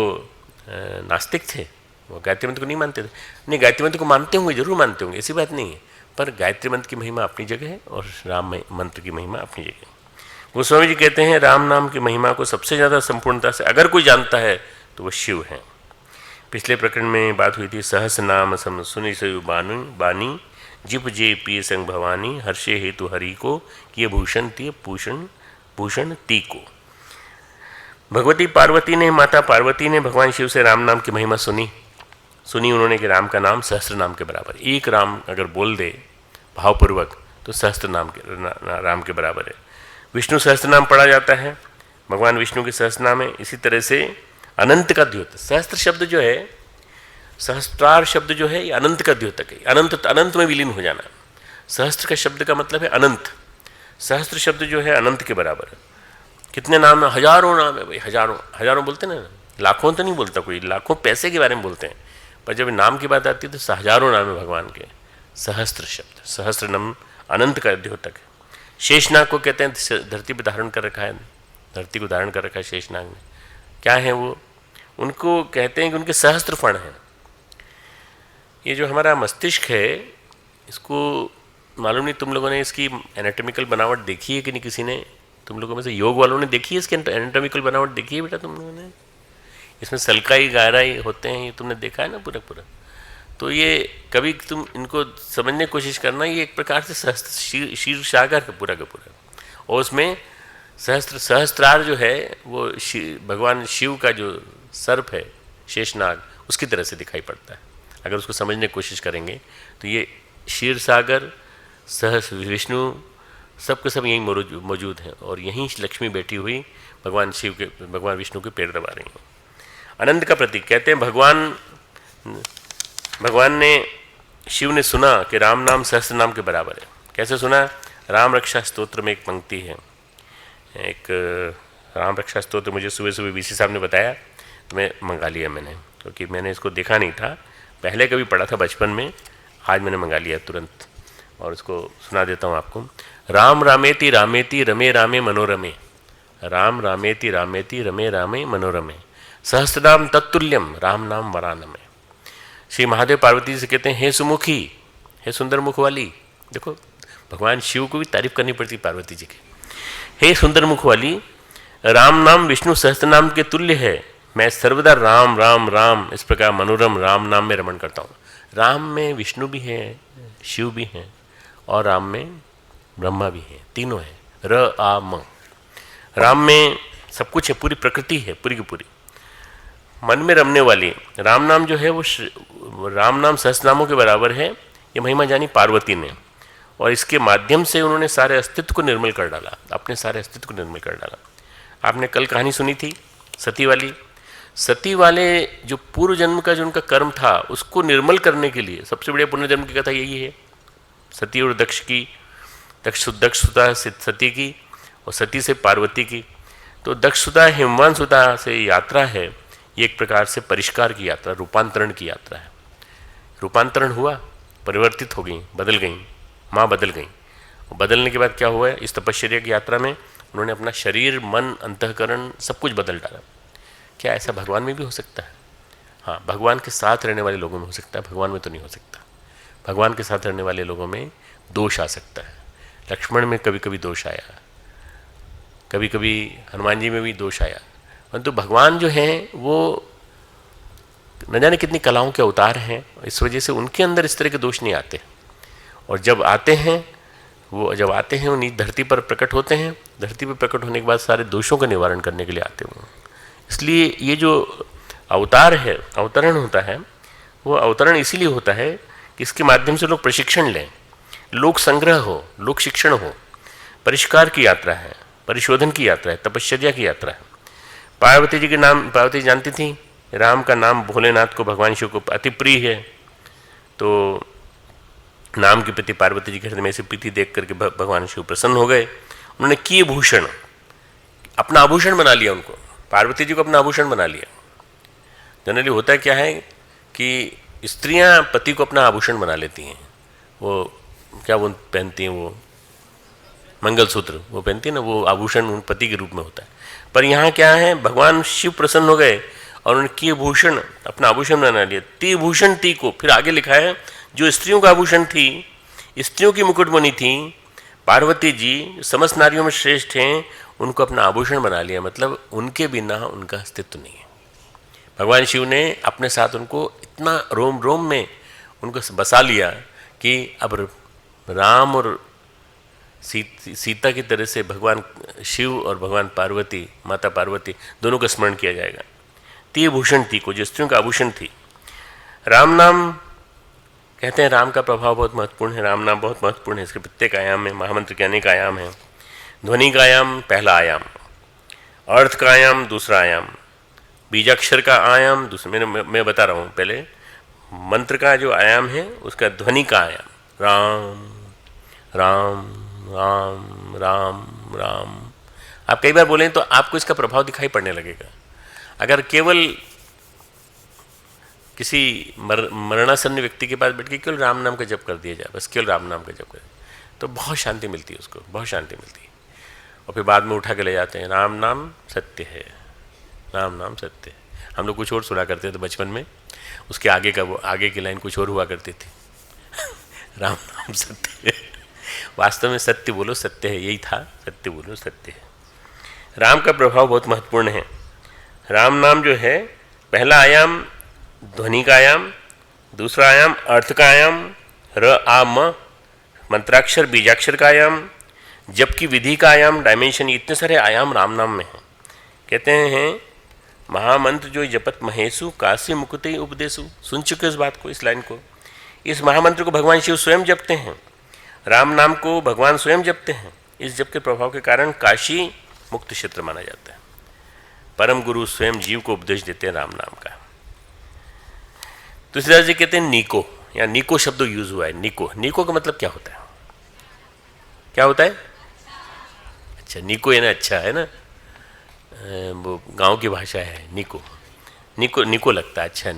नास्तिक थे? वो गायत्री मंत्र को नहीं मानते थे? नहीं, गायत्री मंत्र को मानते होंगे, जरूर मानते होंगे, ऐसी बात नहीं है, पर गायत्री मंत्र की महिमा अपनी जगह है और राम मंत्र की महिमा अपनी जगह है। गोस्वामी जी कहते हैं राम नाम की महिमा को सबसे ज़्यादा संपूर्णता से अगर कोई जानता है तो वो शिव हैं। पिछले प्रकरण में बात हुई थी, सहस नाम सम सुनि सयु बानी, जिप जे पिय संग भवानी, हर्षे हेतु हरि को, किए भूषण तिय भूषण ती को। भगवती पार्वती ने, माता पार्वती ने भगवान शिव से राम नाम की महिमा सुनी उन्होंने कि राम का नाम सहस्त्र नाम के बराबर। एक राम अगर बोल दे भावपूर्वक तो सहस्त्र नाम के राम के बराबर है। विष्णु सहस्त्र नाम पढ़ा जाता है, भगवान विष्णु के सहस्त्र नाम है। इसी तरह से अनंत का द्योतक, सहस्त्र शब्द जो है, सहस्त्रार शब्द जो है, ये अनंत का द्योतक है। अनंत में विलीन हो जाना। सहस्त्र का शब्द का मतलब है अनंत। सहस्त्र शब्द जो है अनंत के बराबर है। कितने नाम है? हजारों नाम है भाई, हजारों बोलते ना, लाखों तो नहीं बोलता कोई, लाखों पैसे के बारे में बोलते हैं, पर जब नाम की बात आती है तो हजारों नाम है भगवान के। सहस्त्र शब्द, सहस्त्र नाम अनंत का द्योतक है। शेषनाग को कहते हैं धरती पर धारण कर रखा है, धरती को धारण कर रखा है शेषनाग ने। क्या है वो? उनको कहते हैं कि उनके सहस्त्र फण हैं। ये जो हमारा मस्तिष्क है, इसको मालूम नहीं तुम लोगों ने इसकी एनाटॉमिकल बनावट देखी है कि नहीं? किसी ने तुम लोगों में से योग वालों ने देखी है इसकी एनाटॉमिकल बनावट देखी है बेटा तुम लोगों ने? इसमें सलकाई गायराई होते हैं, ये तुमने देखा है ना पूरा। तो ये कभी तुम इनको समझने की कोशिश करना, ये एक प्रकार से सहस्त्र शीर सागर का पूरा, और उसमें सहस्त्रार जो है वो भगवान शिव का जो सर्प है शेषनाग, उसकी तरह से दिखाई पड़ता है। अगर उसको समझने की कोशिश करेंगे तो ये क्षीर सागर, सहस विष्णु, सब के सब यहीं मौजूद हैं, और यहीं लक्ष्मी बैठी हुई भगवान विष्णु के पैर दबा रही हैं। अनंत का प्रतीक कहते हैं भगवान ने, शिव ने सुना कि राम नाम सहस्त्र नाम के बराबर है। कैसे सुना? राम रक्षा स्तोत्र में एक पंक्ति है, एक राम रक्षा स्तोत्र मुझे सुबह वीसी साहब ने बताया, तो मैं मंगा लिया मैंने, क्योंकि मैंने इसको देखा नहीं था, पहले कभी पढ़ा था बचपन में, आज मैंने मंगा लिया तुरंत, और इसको सुना देता हूँ आपको। राम रामेति रामेति रमे रामे मनोरमे, राम रामेति रामेति रमे रामे मनोरमे, सहस्त्रनाम तत्तुल्यम राम नाम वरानमे। श्री महादेव पार्वती से कहते हैं, हे सुमुखी, हे सुंदर मुख वाली। देखो भगवान शिव को भी तारीफ करनी पड़ती पार्वती जी की। हे सुंदर मुख वाली, राम नाम विष्णु सहस्त्र नाम के तुल्य है। मैं सर्वदा राम राम राम इस प्रकार मनोरम राम नाम में रमण करता हूँ। राम में विष्णु भी है, शिव भी हैं, और राम में ब्रह्मा भी है, तीनों हैं। र आ म, राम में सब कुछ है, पूरी प्रकृति है, पूरी की पूरी। मन में रमने वाली राम नाम जो है वो राम नाम सहस्त्र नामों के बराबर है। ये महिमा जानी पार्वती ने, और इसके माध्यम से उन्होंने सारे अस्तित्व को निर्मल कर डाला, अपने सारे अस्तित्व को निर्मल कर डाला। आपने कल कहानी सुनी थी सती वाली। सती वाले जो पूर्व जन्म का जो उनका कर्म था उसको निर्मल करने के लिए सबसे बढ़िया पुण्यजन्म की कथा यही है, सती और दक्ष की, दक्षसुता सती की और सती से पार्वती की। तो दक्षसुता हिमवान सुता से यात्रा है, ये एक प्रकार से परिष्कार की यात्रा, रूपांतरण की यात्रा है। रूपांतरण हुआ, परिवर्तित हो गई, बदल गई, माँ बदल गई। बदलने के बाद क्या हुआ है, इस तपश्चर्या की यात्रा में उन्होंने अपना शरीर, मन, अंतःकरण सब कुछ बदल डाला। क्या ऐसा भगवान में भी हो सकता है? हाँ, भगवान के साथ रहने वाले लोगों में हो सकता है, भगवान में तो नहीं हो सकता। भगवान के साथ रहने वाले लोगों में दोष आ सकता है। लक्ष्मण में कभी कभी दोष आया, कभी कभी हनुमान जी में भी दोष आया, परंतु भगवान जो हैं वो न जाने कितनी कलाओं के अवतार हैं, इस वजह से उनके अंदर इस तरह के दोष नहीं आते। और जब आते हैं वो उन्हीं धरती पर प्रकट होते हैं, धरती पर प्रकट होने के बाद सारे दोषों का निवारण करने के लिए आते हैं। इसलिए ये जो अवतार है, अवतरण होता है, वो अवतरण इसीलिए होता है कि इसके माध्यम से लोग प्रशिक्षण लें, लोक संग्रह हो, लोक शिक्षण हो, परिष्कार की यात्रा है, परिशोधन की यात्रा है, तपश्चर्या की यात्रा है। पार्वती जी के नाम, पार्वती जानती थी राम का नाम भोलेनाथ को, भगवान शिव को अति प्रिय है, तो नाम के प्रति पार्वती जी के हृदय में ऐसी प्रीति देख करके भगवान शिव प्रसन्न हो गए। उन्होंने किए भूषण, अपना आभूषण बना लिया उनको, पार्वती जी को अपना आभूषण बना लिया। जनरली होता क्या है कि स्त्रियां पति को अपना आभूषण बना लेती हैं, वो क्या वो पहनती हैं, वो मंगलसूत्र वो पहनती है ना, वो आभूषण उन पति के रूप में होता है। पर यहाँ क्या है, भगवान शिव प्रसन्न हो गए और उन्होंने किए भूषण, अपना आभूषण बना लिया। ती भूषण ती को, फिर आगे लिखा है जो स्त्रियों का आभूषण थी, स्त्रियों की मुकुटमणि थी, पार्वती जी समस्त नारियों में श्रेष्ठ हैं, उनको अपना आभूषण बना लिया। मतलब उनके बिना उनका अस्तित्व नहीं है। भगवान शिव ने अपने साथ उनको इतना रोम रोम में उनको बसा लिया कि अब राम और सीता की तरह से भगवान शिव और भगवान पार्वती, माता पार्वती दोनों का स्मरण किया जाएगा। ती भूषण ती को, जो स्त्रियों का आभूषण थी। राम नाम कहते हैं, राम का प्रभाव बहुत महत्वपूर्ण है, राम नाम बहुत महत्वपूर्ण है। इसके प्रत्येक आयाम में महामंत्र के अनेक आयाम हैं। ध्वनि का आयाम पहला आयाम, अर्थ का आयाम दूसरा आयाम, बीजाक्षर का आयाम दूसरा। मैं बता रहा हूँ, पहले मंत्र का जो आयाम है उसका ध्वनि का आयाम, राम राम राम राम राम। आप कई बार बोलें तो आपको इसका प्रभाव दिखाई पड़ने लगेगा। अगर केवल किसी मरणासन्न व्यक्ति के पास बैठ के केवल राम नाम का जप कर दिया जाए, बस केवल राम नाम का जप करें, तो बहुत शांति मिलती है उसको, बहुत शांति मिलती है। और फिर बाद में उठा के ले जाते हैं, राम नाम सत्य है, राम नाम सत्य है। हम लोग कुछ और सुना करते थे बचपन में, उसके आगे का वो आगे की लाइन कुछ और हुआ करती थी राम नाम सत्य है। वास्तव में सत्य बोलो सत्य है, यही था, सत्य बोलो सत्य है। राम का प्रभाव बहुत महत्वपूर्ण है। राम नाम जो है, पहला आयाम ध्वनि का आयाम, दूसरा आयाम अर्थ का आयाम, र आ म मंत्राक्षर बीजाक्षर का आयाम, जप की विधि का आयाम, डायमेंशन, इतने सारे आयाम राम नाम में हैं। कहते हैं महामंत्र जो जपत महेशु काशी मुकुते उपदेशु। सुन चुके इस बात को, इस लाइन को। इस महामंत्र को भगवान शिव स्वयं जपते हैं, राम नाम को भगवान स्वयं जपते हैं। इस जप के प्रभाव के कारण काशी मुक्त क्षेत्र माना जाता है। परम गुरु स्वयं जीव को उपदेश देते हैं राम नाम का। तुलसीदास जी कहते हैं नीको, या नीको शब्द यूज हुआ है। नीको, नीको का मतलब क्या होता है? क्या होता है? अच्छा, नीको है ना, अच्छा है ना, वो गांव की भाषा है। नीको, नीको, नीको लगता है अच्छा।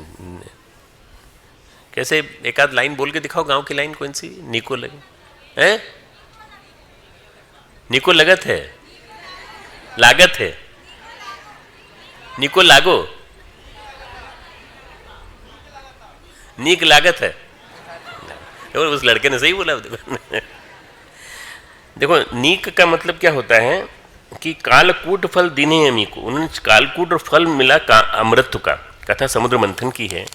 कैसे, एक आध लाइन बोल के दिखाओ, गांव की लाइन कौन सी? नीको लगे है, नीको लगत है, लागत है, नीको लागो, नीक लागत है। उस लड़के ने सही बोला। देखो नीक का मतलब क्या होता है कि कालकूट फल दीने अमी को, उन्होंने कालकूट और फल मिला अमृत का। कथा समुद्र मंथन की है,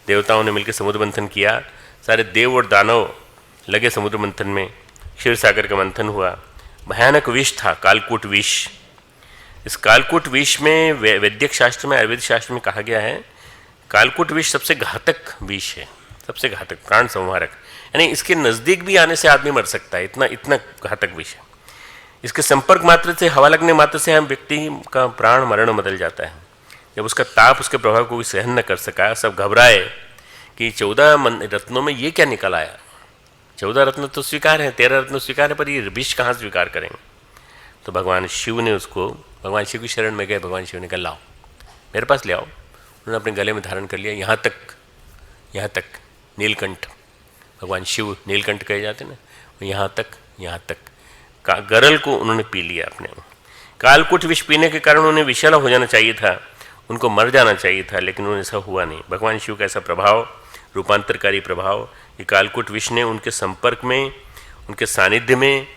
देवताओं ने मिलकर समुद्र मंथन किया, सारे देव और दानव लगे समुद्र मंथन में, क्षीर सागर का मंथन हुआ। भयानक विष था कालकूट विष। इस कालकूट विष में वैद्यक शास्त्र में, आयुर्वेद शास्त्र में कहा गया है कालकूट विष सबसे घातक विष है। सबसे घातक, प्राण संहारक, यानी इसके नज़दीक भी आने से आदमी मर सकता है, इतना इतना घातक विष है। इसके संपर्क मात्र से, हवा लगने मात्र से हम व्यक्ति का प्राण मरण में बदल जाता है। जब उसका ताप, उसके प्रभाव को सहन न कर सका, सब घबराए कि 14 रत्नों में ये क्या निकल आया। 14 रत्न तो स्वीकार हैं, 13 रत्न स्वीकार है, पर ये विष कहाँ स्वीकार करेंगे। तो भगवान शिव ने उसको, भगवान शिव की शरण में गए। भगवान शिव ने कहा लाओ मेरे पास ले आओ। उन्होंने अपने गले में धारण कर लिया। यहाँ तक नीलकंठ, भगवान शिव नीलकंठ कहे जाते ना, यहाँ तक गरल को उन्होंने पी लिया अपने। कालकूट विष पीने के कारण उन्हें विषैला हो जाना चाहिए था, उनको मर जाना चाहिए था, लेकिन उन्हें ऐसा हुआ नहीं। भगवान शिव का ऐसा प्रभाव, रूपांतरकारी प्रभाव, कि कालकूट विष ने उनके संपर्क में, उनके सानिध्य में,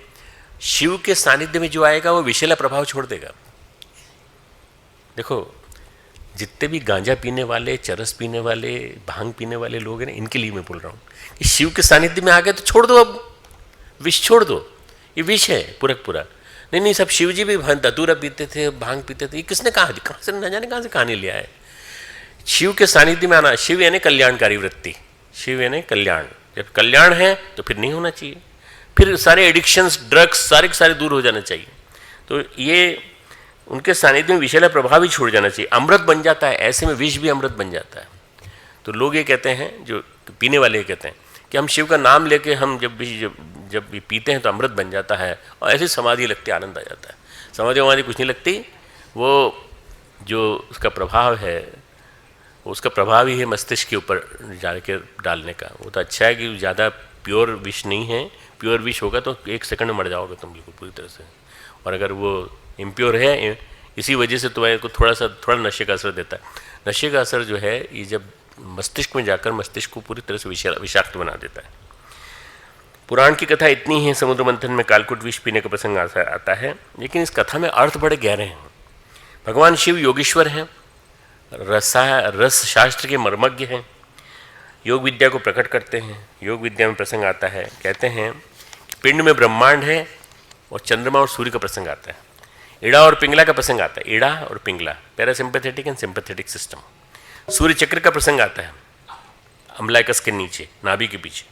शिव के सानिध्य में जो आएगा वो विषैला प्रभाव छोड़ देगा। देखो जितने भी गांजा पीने वाले, चरस पीने वाले, भांग पीने वाले लोग हैं ना, इनके लिए मैं बोल रहा हूँ कि शिव के सानिध्य में आ गए तो छोड़ दो, अब विष छोड़ दो, ये विष है पूरा। नहीं, सब शिव जी भी धतूरा पीते थे, भांग पीते थे, ये किसने कहाँ से, न जाने कहाँ से कहानी लिया है। शिव के सानिध्य में आना, शिव यानी कल्याणकारी वृत्ति, शिव यानी कल्याण। जब कल्याण है तो फिर नहीं होना चाहिए, फिर सारे एडिक्शंस, ड्रग्स सारे के सारे दूर हो जाना चाहिए। तो ये उनके सानिध्य में विषैला प्रभाव ही छोड़ जाना चाहिए, अमृत बन जाता है। ऐसे में विष भी अमृत बन जाता है। तो लोग ये कहते हैं, जो पीने वाले ये कहते हैं कि हम शिव का नाम लेके हम जब भी पीते हैं तो अमृत बन जाता है, और ऐसी समाधि लगती, आनंद आ जाता है। समाधि कुछ नहीं लगती, वो जो उसका प्रभाव है, उसका प्रभाव ही है मस्तिष्क के ऊपर जाके डालने का। वो तो अच्छा है कि ज़्यादा प्योर विष नहीं है। प्योर विष होगा तो 1 सेकंड में मर जाओगे तुम बिल्कुल पूरी तरह से। और अगर वो इम्प्योर है, इसी वजह से तुम्हारे को थोड़ा नशे का असर देता है। नशे का असर जो है ये जब मस्तिष्क में जाकर मस्तिष्क को पूरी तरह से विषाक्त बना देता है। पुराण की कथा इतनी है, समुद्र मंथन में कालकूट विष पीने का प्रसंग आता है, लेकिन इस कथा में अर्थ बड़े गहरे हैं। भगवान शिव योगेश्वर हैं, रस शास्त्र के मर्मज्ञ हैं, योग विद्या को प्रकट करते हैं। योग विद्या में प्रसंग आता है, कहते हैं पिंड में ब्रह्मांड है और चंद्रमा और सूर्य का प्रसंग आता है। इड़ा और पिंगला का प्रसंग आता है, इड़ा और Pingala, parasympathetic and sympathetic system. सूर्य चक्र का प्रसंग आता है, अम्बलाइकस के नीचे, नाभि के पीछे।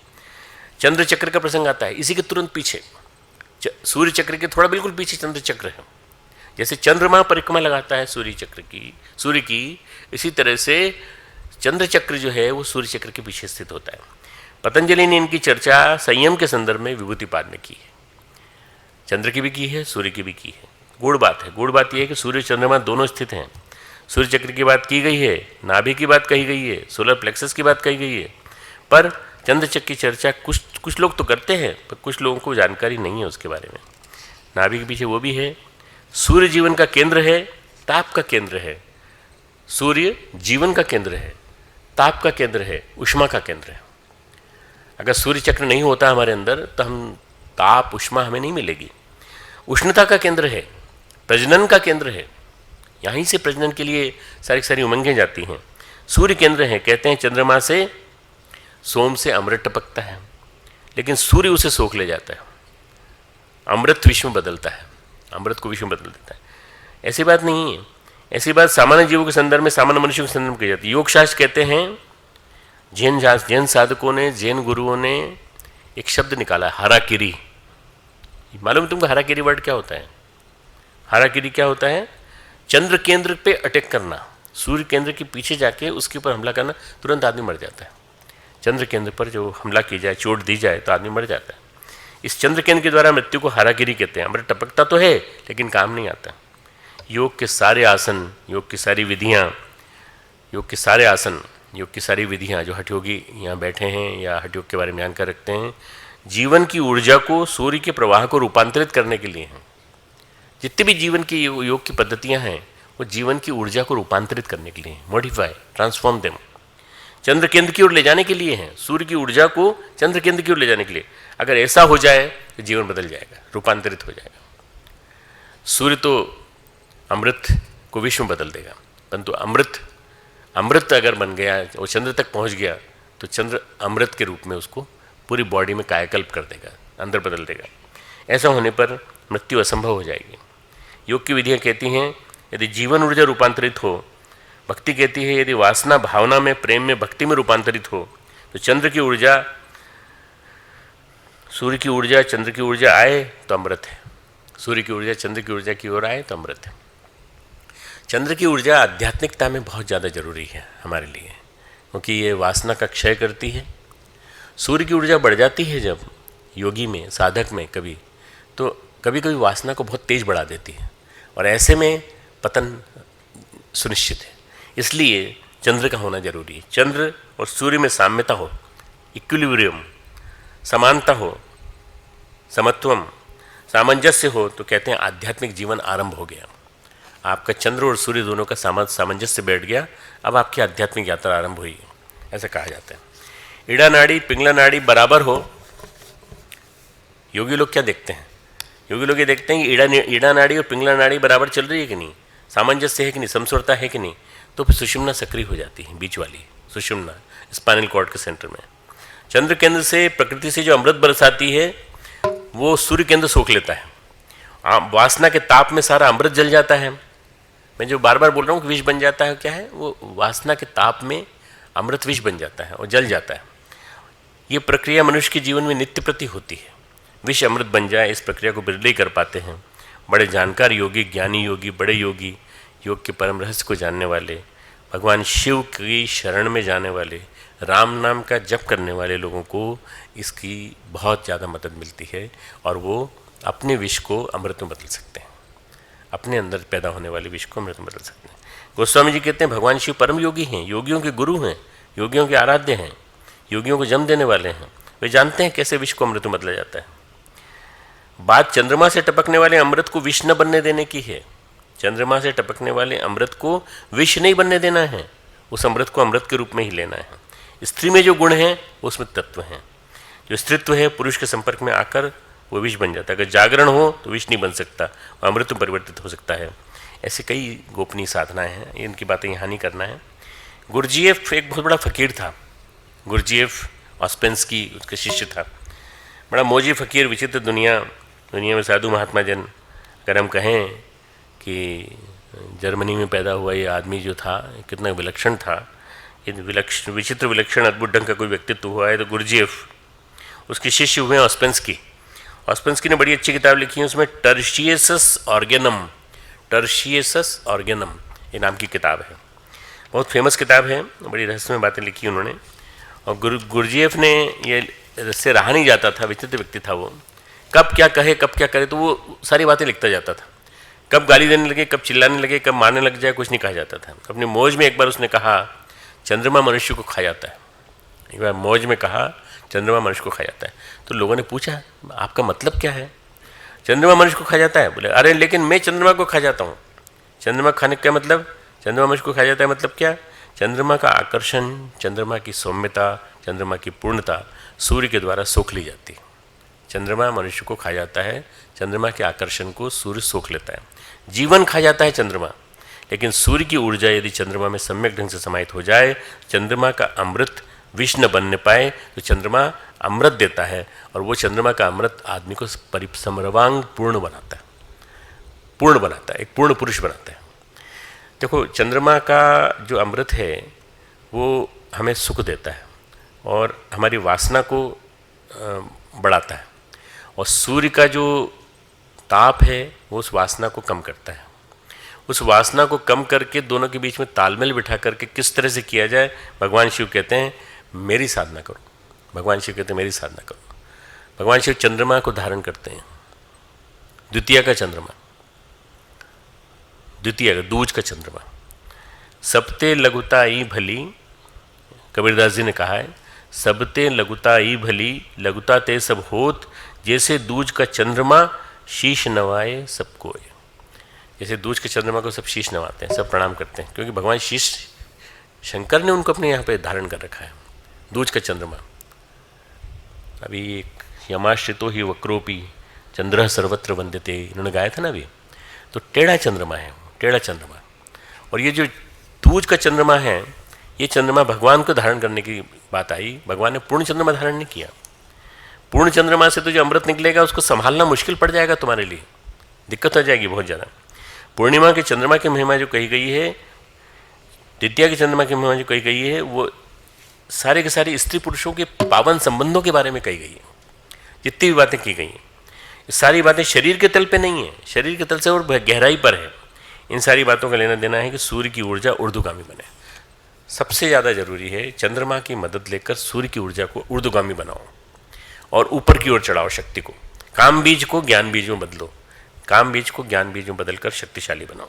चंद्र चक्र का प्रसंग आता है इसी के तुरंत पीछे, सूर्य चक्र के थोड़ा बिल्कुल पीछे चंद्र चक्र है। जैसे चंद्रमा परिक्रमा लगाता है सूर्य की, इसी तरह से चंद्र चक्र जो है वो सूर्य चक्र के पीछे स्थित होता है। पतंजलि ने इनकी चर्चा संयम के संदर्भ में विभूतिपाद में की है। चंद्र की भी की है, सूर्य की भी की है। गुड़ बात यह है कि सूर्य चंद्रमा दोनों स्थित हैं। सूर्य चक्र की बात की गई है, नाभि की बात कही गई है, सोलर प्लेक्सस की बात कही गई है, पर चंद्र चक्र की चर्चा कुछ लोग तो करते हैं, पर कुछ लोगों को जानकारी नहीं है उसके बारे में। नाभि के पीछे वो भी है। सूर्य जीवन का केंद्र है, ताप का केंद्र है। सूर्य जीवन का केंद्र है, ताप का केंद्र है, उष्मा का केंद्र है। अगर सूर्य चक्र नहीं होता हमारे अंदर तो हम ताप, उष्मा हमें नहीं मिलेगी। उष्णता का केंद्र है, प्रजनन का केंद्र है, यहीं से प्रजनन के लिए सारी उमंगें जाती हैं। सूर्य केंद्र है। कहते हैं चंद्रमा से, सोम से अमृत टपकता है, लेकिन सूर्य उसे सोख ले जाता है। अमृत विश्व में बदलता है, अमृत को विश्व में बदल देता है। ऐसी बात नहीं है। ऐसी बात सामान्य जीवों के संदर्भ में, सामान्य मनुष्यों के संदर्भ में की जाती है। योग शास्त्र कहते हैं, जैन साधकों ने, जैन गुरुओं ने एक शब्द निकाला, हाराकिरी। मालूम तुमको हाराकिरी वर्ड क्या होता है? हाराकिरी क्या होता है? चंद्र केंद्र पे अटैक करना, सूर्य केंद्र के पीछे जाके उसके ऊपर हमला करना, तुरंत आदमी मर जाता है। चंद्र केंद्र पर जो हमला की जाए, चोट दी जाए तो आदमी मर जाता है। इस चंद्र केंद्र के द्वारा मृत्यु को हाराकिरी कहते हैं। अमृत टपकता तो है लेकिन काम नहीं आता। योग के सारे आसन, योग की सारी विधियाँ, योग के सारे आसन, योग की सारी विधियाँ जो हठयोगी यहाँ बैठे हैं या हठयोग के बारे में जानकर रखते हैं, जीवन की ऊर्जा को, सूर्य के प्रवाह को रूपांतरित करने के लिए हैं। जितनी भी जीवन की योग की पद्धतियाँ हैं वो जीवन की ऊर्जा को रूपांतरित करने के लिए हैं, मॉडिफाई, ट्रांसफॉर्म देम, चंद्र केंद्र की ओर ले जाने के लिए हैं। सूर्य की ऊर्जा को चंद्र केंद्र की ओर ले जाने के लिए। अगर ऐसा हो जाए तो जीवन बदल जाएगा, रूपांतरित हो जाएगा। सूर्य तो अमृत को विश्व में बदल देगा, परंतु अमृत अगर बन गया, वो चंद्र तक पहुंच गया, तो चंद्र अमृत के रूप में उसको पूरी बॉडी में कायाकल्प कर देगा, अंदर बदल देगा। ऐसा होने पर मृत्यु असंभव हो जाएगी। योग की विधियाँ कहती हैं, यदि जीवन ऊर्जा रूपांतरित हो, भक्ति कहती है यदि वासना भावना में, प्रेम में, भक्ति में रूपांतरित हो, तो चंद्र की ऊर्जा, सूर्य की ऊर्जा, चंद्र की ऊर्जा आए तो अमृत है। सूर्य की ऊर्जा चंद्र की ऊर्जा की ओर आए तो अमृत है। चंद्र की ऊर्जा आध्यात्मिकता में बहुत ज़्यादा जरूरी है हमारे लिए, क्योंकि ये वासना का क्षय करती है। सूर्य की ऊर्जा बढ़ जाती है जब योगी में, साधक में कभी, तो कभी कभी वासना को बहुत तेज बढ़ा देती है, और ऐसे में पतन सुनिश्चित है। इसलिए चंद्र का होना जरूरी है। चंद्र और सूर्य में साम्यता हो, इक्विलिब्रियम, समानता हो, समत्वम, सामंजस्य हो, तो कहते हैं आध्यात्मिक जीवन आरंभ हो गया। आपका चंद्र और सूर्य दोनों का सामंजस्य बैठ गया, अब आपकी आध्यात्मिक यात्रा आरंभ हुई, ऐसा कहा जाता है। ईड़ा नाड़ी पिंगला नाड़ी बराबर हो, योगी लोग क्या देखते हैं? योगी लोग ये देखते हैं कि ईड़ा नाड़ी और पिंगला नाड़ी बराबर चल रही है कि नहीं, सामंजस्य है कि नहीं, समस्वरता है कि नहीं, तो फिर सुषुम्ना सक्रिय हो जाती है, बीच वाली सुषुम्ना, स्पाइनल कॉर्ड के सेंटर में। चंद्र केंद्र से प्रकृति से जो अमृत बरसाती है वो सूर्य केंद्र सोख लेता है। वासना के ताप में सारा अमृत जल जाता है। मैं जो बार बार बोल रहा हूँ कि विष बन जाता है, क्या है वो? वासना के ताप में अमृत विष बन जाता है और जल जाता है। ये प्रक्रिया मनुष्य के जीवन में नित्य प्रति होती है। विष अमृत बन जाए, इस प्रक्रिया को बिरले ही कर पाते हैं। बड़े जानकार योगी, ज्ञानी योगी, बड़े योगी, योग के परम रहस्य को जानने वाले, भगवान शिव की शरण में जाने वाले, राम नाम का जप करने वाले लोगों को इसकी बहुत ज़्यादा मदद मिलती है, और वो अपने विष को अमृत में बदल सकते हैं। अपने अंदर पैदा होने वाले विष को अमृत में बदल सकते हैं। गोस्वामी जी कहते हैं भगवान शिव परम योगी हैं, योगियों के गुरु हैं, योगियों के आराध्य हैं, योगियों को जन्म देने वाले हैं। वे जानते हैं कैसे विष को अमृत में बदला जाता है। बात चंद्रमा से टपकने वाले अमृत को विष न बनने देने की है। चंद्रमा से टपकने वाले अमृत को विष नहीं बनने देना है, उस अमृत को अमृत के रूप में ही लेना है। स्त्री में जो गुण हैं उसमें तत्व हैं। जो स्त्रीत्व है पुरुष के संपर्क में आकर वो विष बन जाता है। अगर जागरण हो तो विष नहीं बन सकता, वो अमृत में परिवर्तित हो सकता है। ऐसे कई गोपनीय साधनाएं हैं, इनकी बातें यहाँ नहीं करना है। गुरजीएफ एक बहुत बड़ा फकीर था। गुरजीएफ ऑस्पेंस्की उसका शिष्य था। बड़ा मौजी फकीर, विचित्र दुनिया में साधु महात्मा जन। अगर हम कहें कि जर्मनी में पैदा हुआ ये आदमी जो था कितना विलक्षण था, ये विचित्र विलक्षण अद्भुत ढंग का कोई व्यक्तित्व हुआ है, तो गुरजीएफ उसके शिष्य हुए ऑस्पेंस्की। ऑस्पेंस्की ने बड़ी अच्छी किताब लिखी है, उसमें टर्शियसस ऑर्गेनम ये नाम की किताब है। बहुत फेमस किताब है, बड़ी रहस्यमय बातें लिखी उन्होंने। और गुरजीएफ ने ये से रहा नहीं जाता था, विचित्र व्यक्ति था वो। कब क्या कहे, कब क्या करे, तो वो सारी बातें लिखता जाता था। कब गाली देने लगे, कब चिल्लाने लगे, कब मारने लग जाए, कुछ नहीं कहा जाता था। अपनी मौज में एक बार उसने कहा चंद्रमा मनुष्य को खा जाता है। एक बार मौज में कहा चंद्रमा मनुष्य को खा जाता है। तो लोगों ने पूछा आपका मतलब क्या है? चंद्रमा मनुष्य को खा जाता है? बोले अरे लेकिन मैं चंद्रमा को खा जाता हूँ। चंद्रमा खाने का क्या मतलब? चंद्रमा मनुष्य को खा जाता है मतलब क्या? चंद्रमा का आकर्षण, चंद्रमा की सौम्यता, चंद्रमा की पूर्णता सूर्य के द्वारा सोख ली जाती है। चंद्रमा मनुष्य को खा जाता है, चंद्रमा के आकर्षण को सूर्य सोख लेता है। जीवन खा जाता है चंद्रमा, लेकिन सूर्य की ऊर्जा यदि चंद्रमा में सम्यक ढंग से समाहित हो जाए, चंद्रमा का अमृत विष न बनने पाए, तो चंद्रमा अमृत देता है, और वो चंद्रमा का अमृत आदमी को सर्वांग पूर्ण बनाता है, एक पूर्ण पुरुष बनाता है। देखो चंद्रमा का जो अमृत है वो हमें सुख देता है और हमारी वासना को बढ़ाता है, और सूर्य का जो ताप है वो उस वासना को कम करता है। उस वासना को कम करके दोनों के बीच में तालमेल बिठा करके किस तरह से किया जाए, भगवान शिव कहते हैं मेरी साधना करो। भगवान शिव कहते हैं मेरी साधना करो। भगवान शिव चंद्रमा को धारण करते हैं, द्वितीय का चंद्रमा, द्वितीय का दूज का चंद्रमा। सबते लघुता ई भली, कबीरदास जी ने कहा है, सबते लघुता ई भली, लघुता ते सब होत, जैसे दूज का चंद्रमा शीश नवाए सबको। जैसे दूज के चंद्रमा को सब शीश नवाते हैं, सब प्रणाम करते हैं, क्योंकि भगवान शीश, शंकर ने उनको अपने यहाँ पे धारण कर रखा है। दूज का चंद्रमा, अभी एक यमाश्रितो ही वक्रोपी चंद्र सर्वत्र वंदते, इन्होंने गाया था ना अभी, तो टेढ़ा चंद्रमा है, टेढ़ा चंद्रमा। और ये जो दूज का चंद्रमा है, ये चंद्रमा भगवान को धारण करने की बात आई। भगवान ने पूर्ण चंद्रमा धारण नहीं किया। पूर्ण चंद्रमा से तो जो अमृत निकलेगा उसको संभालना मुश्किल पड़ जाएगा, तुम्हारे लिए दिक्कत हो जाएगी बहुत ज़्यादा। पूर्णिमा के चंद्रमा की महिमा जो कही गई है, द्वितीया के चंद्रमा की महिमा जो कही गई है, वो सारे के सारे स्त्री पुरुषों के पावन संबंधों के बारे में कही गई है। जितनी भी बातें की गई हैं, ये सारी बातें शरीर के तल पे नहीं है, शरीर के तल से और गहराई पर है। इन सारी बातों का लेना देना है कि सूर्य की ऊर्जा ऊर्ध्वगामी बने। सबसे ज़्यादा जरूरी है चंद्रमा की मदद लेकर सूर्य की ऊर्जा को ऊर्ध्वगामी बनाओ और ऊपर की ओर चढ़ाओ शक्ति को। काम बीज को ज्ञान बीज में बदलो, काम बीज को ज्ञान बीज में बदलकर शक्तिशाली बनाओ।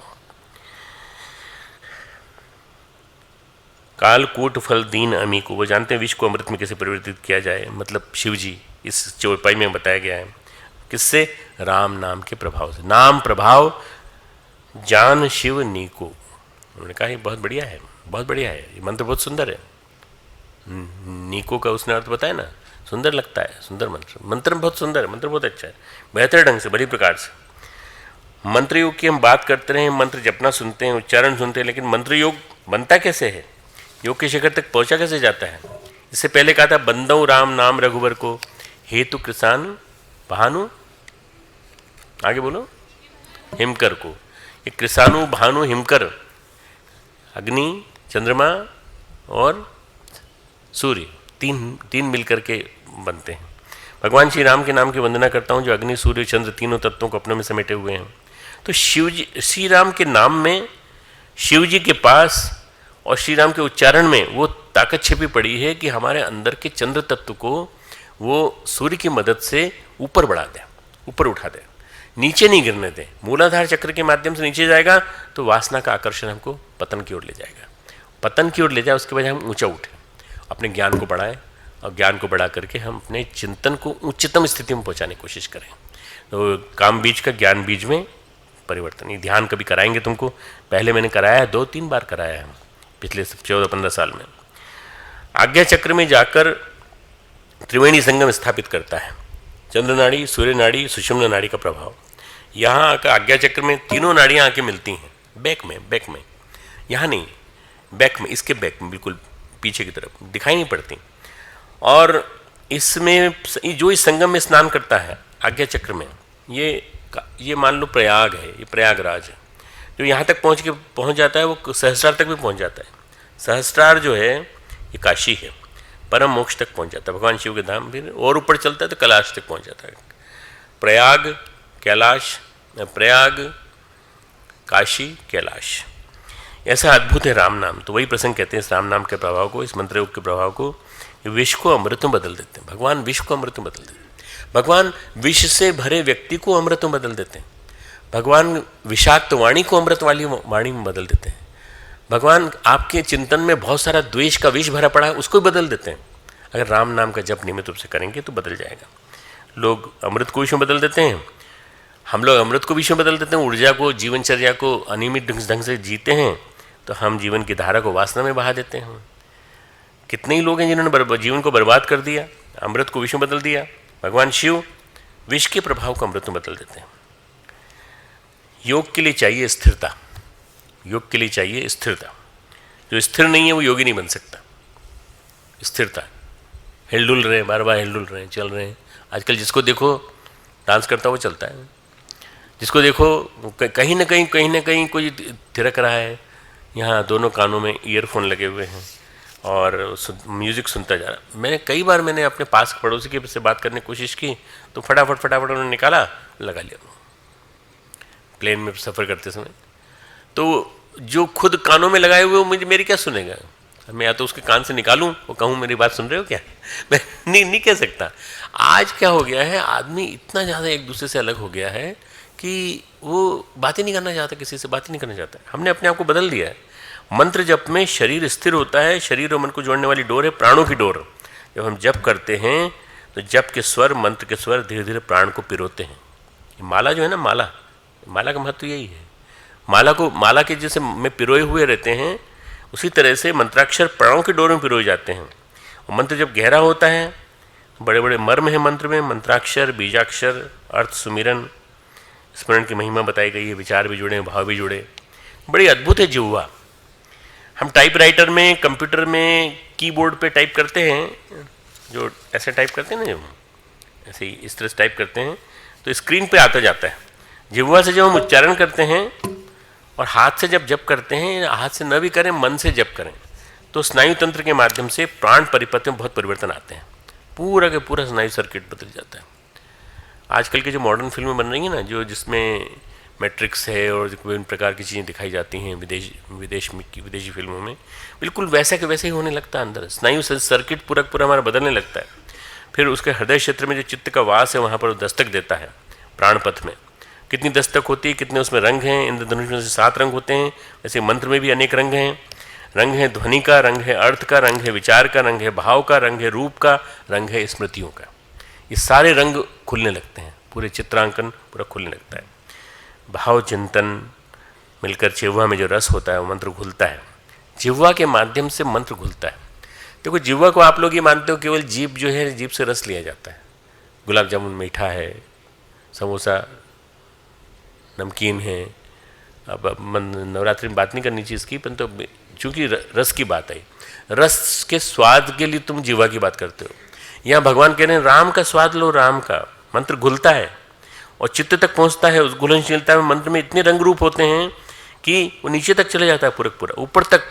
काल कूट फल दीन अमी को, वो जानते हैं विष को अमृत में कैसे परिवर्तित किया जाए, मतलब शिव जी इस चौपाई में बताया गया है। किससे? राम नाम के प्रभाव से। नाम प्रभाव जान शिव नीको। उन्होंने कहा ये बहुत बढ़िया है, बहुत बढ़िया है, ये मंत्र बहुत सुंदर है। नीको का उसने अर्थ बताया ना, सुंदर लगता है, सुंदर मंत्र। मंत्र बहुत सुंदर है, मंत्र बहुत अच्छा है, बेहतर ढंग से, बड़ी प्रकार से। मंत्र योग की हम बात करते रहे, मंत्र जपना सुनते हैं, उच्चारण सुनते हैं, लेकिन मंत्र योग बनता कैसे है, योग के शिखर तक पहुंचा कैसे जाता है? इससे पहले कहा था बंदौ राम नाम रघुवर को, हेतु कृसान भानु, आगे बोलो, हिमकर को। ये कृषाणु भानु हिमकर, अग्नि, चंद्रमा और सूर्य, तीन मिलकर के बनते हैं। भगवान श्री राम के नाम की वंदना करता हूँ, जो अग्नि, सूर्य, चंद्र तीनों तत्वों को अपने में समेटे हुए हैं। तो शिव जी, श्री राम के नाम में, शिव जी के पास और श्री राम के उच्चारण में वो ताकत छिपी पड़ी है कि हमारे अंदर के चंद्र तत्व को वो सूर्य की मदद से ऊपर बढ़ा दे, ऊपर उठा दे, नीचे नहीं गिरने दे। मूलाधार चक्र के माध्यम से नीचे जाएगा तो वासना का आकर्षण हमको पतन की ओर ले जाएगा, पतन की ओर ले जाए, उसके बजाय हम ऊंचा उठें, अपने ज्ञान को बढ़ाएं और ज्ञान को बढ़ा करके हम अपने चिंतन को उच्चतम स्थिति में पहुंचाने की कोशिश करें। तो काम बीज का ज्ञान बीज में परिवर्तन। ये ध्यान कभी कराएंगे तुमको, पहले मैंने कराया है, 2-3 बार कराया है पिछले 14-15 साल में। आज्ञा चक्र में जाकर त्रिवेणी संगम स्थापित करता है, चंद्र नाड़ी, सूर्य नाड़ी, सुषुम्ना नाड़ी का प्रभाव। यहाँ आकर आज्ञा चक्र में तीनों नाड़ियाँ आके मिलती हैं, बैक में, यहाँ नहीं, बैक में, इसके बैक में, बिल्कुल पीछे की तरफ, दिखाई नहीं पड़ती। और इसमें जो इस संगम में स्नान करता है आज्ञा चक्र में, ये मान लो प्रयाग है, ये प्रयागराज है। जो यहाँ तक पहुँच जाता है वो सहस्त्रार तक भी पहुँच जाता है। सहस्त्रार जो है ये काशी है, परम मोक्ष तक पहुँच जाता है, भगवान शिव के धाम। फिर और ऊपर चलता है तो कैलाश तक पहुँच जाता है। प्रयाग, कैलाश, प्रयाग, काशी, कैलाश, ऐसा अद्भुत है राम नाम। तो वही प्रसंग कहते हैं इस राम नाम के प्रभाव को, इस मंत्र योग के प्रभाव को, विष को अमृत में बदल देते हैं। भगवान विष को अमृत में बदल देते हैं। भगवान विष से भरे व्यक्ति को अमृत में बदल देते हैं। भगवान विषाक्त वाणी को अमृत वाली वाणी में बदल देते हैं। भगवान आपके चिंतन में बहुत सारा द्वेष का विष भरा पड़ा है, उसको भी बदल देते हैं। अगर राम नाम का जप नियमित रूप से करेंगे तो बदल जाएगा। लोग अमृत को विष में बदल देते हैं, हम लोग अमृत को विष में बदल देते हैं। ऊर्जा को, जीवनचर्या को अनियमित ढंग से जीते हैं तो हम जीवन की धारा को वासना में बहा देते हैं। कितने ही लोग हैं जिन्होंने जीवन को बर्बाद कर दिया, अमृत को विष में बदल दिया। भगवान शिव विष के प्रभाव को अमृत में बदल देते हैं। योग के लिए चाहिए स्थिरता, योग के लिए चाहिए स्थिरता। जो स्थिर नहीं है वो योगी नहीं बन सकता। स्थिरता, हिलडुल रहे, बार बार हिलडुल रहे, चल रहे हैं। आजकल जिसको देखो डांस करता वो चलता है, जिसको देखो कहीं ना कहीं कोई थिरक रहा है। यहाँ दोनों कानों में ईयरफोन लगे हुए हैं और म्यूज़िक सुनता जा रहा। मैंने अपने पास के पड़ोसी के से बात करने की कोशिश की तो फटाफट उन्होंने निकाला, लगा लिया प्लेन में सफ़र करते समय। तो जो खुद कानों में लगाए हुए वो मेरी क्या सुनेगा? मैं या तो उसके कान से निकालूं और कहूँ मेरी बात सुन रहे हो क्या? मैं नहीं कह सकता। आज क्या हो गया है, आदमी इतना ज़्यादा एक दूसरे से अलग हो गया है कि वो बातें नहीं करना चाहता, किसी से बातें नहीं करना चाहता। हमने अपने आप को बदल दिया है। मंत्र जप में शरीर स्थिर होता है, शरीर और मन को जोड़ने वाली डोर है प्राणों की डोर। जब हम जप करते हैं तो जप के स्वर, मंत्र के स्वर धीरे धीरे प्राण को पिरोते हैं। माला जो है ना, माला का महत्व यही है। माला के जैसे में पिरोए हुए रहते हैं, उसी तरह से मंत्राक्षर प्राणों की डोर में पिरोए जाते हैं। और मंत्र जब गहरा होता है, बड़े बड़े मर्म है मंत्र में, मंत्राक्षर, बीजाक्षर, अर्थ, सुमिरन, स्मरण की महिमा बताई गई है, विचार भी जुड़े, भाव भी जुड़े। बड़ी अद्भुत है जिह्वा। हम टाइपराइटर में, कंप्यूटर में, कीबोर्ड पे टाइप करते हैं, जो ऐसे टाइप करते हैं ना, ऐसे ही इस तरह से टाइप करते हैं तो स्क्रीन पे आता जाता है। जिह्वा से जब हम उच्चारण करते हैं और हाथ से जब जप करते हैं, हाथ से न भी करें, मन से जप करें, तो स्नायु तंत्र के माध्यम से प्राण परिपथ में बहुत परिवर्तन आते हैं, पूरा के पूरा स्नायु सर्किट बदल जाता है। आजकल की जो मॉडर्न फिल्में बन रही हैं ना, जो जिसमें मैट्रिक्स है और विभिन्न प्रकार की चीज़ें दिखाई जाती हैं विदेशी फिल्मों में, बिल्कुल वैसा के वैसे ही होने लगता है। अंदर स्नायु सर्किट पूरा पूरा हमारा बदलने लगता है। फिर उसके हृदय क्षेत्र में जो चित्त का वास है वहाँ पर दस्तक देता है। प्राणपथ में कितनी दस्तक होती है, कितने उसमें रंग हैं। इंद्रधनुष में से 7 रंग होते हैं, वैसे मंत्र में भी अनेक रंग हैं। रंग है ध्वनि का, रंग है अर्थ का, रंग है विचार का, रंग है भाव का, रंग है रूप का, रंग है स्मृतियों का। ये सारे रंग खुलने लगते हैं, पूरे चित्रांकन पूरा खुलने लगता है। भाव चिंतन मिलकर जिह्वा में जो रस होता है वो मंत्र घुलता है। जिह्वा के माध्यम से मंत्र घुलता है। देखो जिह्वा को आप लोग ये मानते हो केवल जीभ जो है, जीभ से रस लिया जाता है। गुलाब जामुन मीठा है, समोसा नमकीन है। अब नवरात्रि में बात नहीं करनी चाहिए इसकी, परंतु चूँकि रस की बात आई, रस के स्वाद के लिए तुम जिह्वा की बात करते हो। यहाँ भगवान कह रहे हैं राम का स्वाद लो, राम का। मंत्र घुलता है और चित्त तक पहुँचता है। उस घुलनशीलता में मंत्र में इतने रंग रूप होते हैं कि वो नीचे तक चले जाता है, पूरा पूरा ऊपर तक,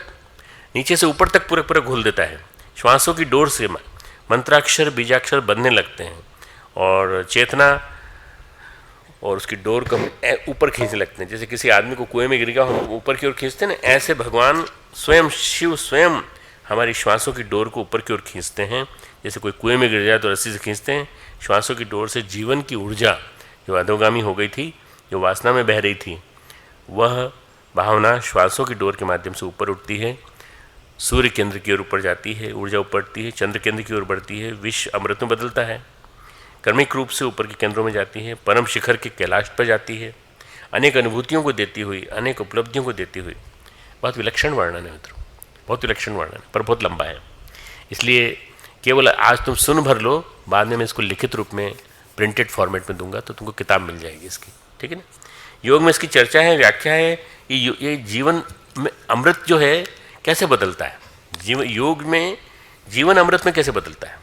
नीचे से ऊपर तक पूरा पूरा घुल देता है। श्वासों की डोर से मंत्राक्षर बीजाक्षर बनने लगते हैं और चेतना और उसकी डोर को ऊपर खींचने लगते हैं। जैसे किसी आदमी को कुएं में गिर गया हम ऊपर की ओर खींचते हैं ना, ऐसे भगवान स्वयं शिव स्वयं हमारी श्वासों की डोर को ऊपर की ओर खींचते हैं। जैसे कोई कुएं में गिर जाए तो रस्सी से खींचते हैं, श्वासों की डोर से जीवन की ऊर्जा जो अधोगामी हो गई थी, जो वासना में बह रही थी, वह भावना श्वासों की डोर के माध्यम से ऊपर उठती है, सूर्य केंद्र की ओर ऊपर जाती है, ऊर्जा ऊपरती है, चंद्र केंद्र की ओर बढ़ती है, विश्व अमृत में बदलता है, क्रमिक रूप से ऊपर के केंद्रों में जाती है, परम शिखर के कैलाश पर जाती है, अनेक अनुभूतियों को देती हुई, अनेक उपलब्धियों को देती हुई। बहुत विलक्षण वर्णन है मित्रों, बहुत विलक्षण वर्णन है, पर बहुत लंबा है। इसलिए केवल आज तुम सुन भर लो, बाद में मैं इसको लिखित रूप में प्रिंटेड फॉर्मेट में दूंगा तो तुमको किताब मिल जाएगी इसकी, ठीक है ना। योग में इसकी चर्चा है, व्याख्या है। ये जीवन में अमृत जो है कैसे बदलता है, योग में जीवन अमृत में कैसे बदलता है,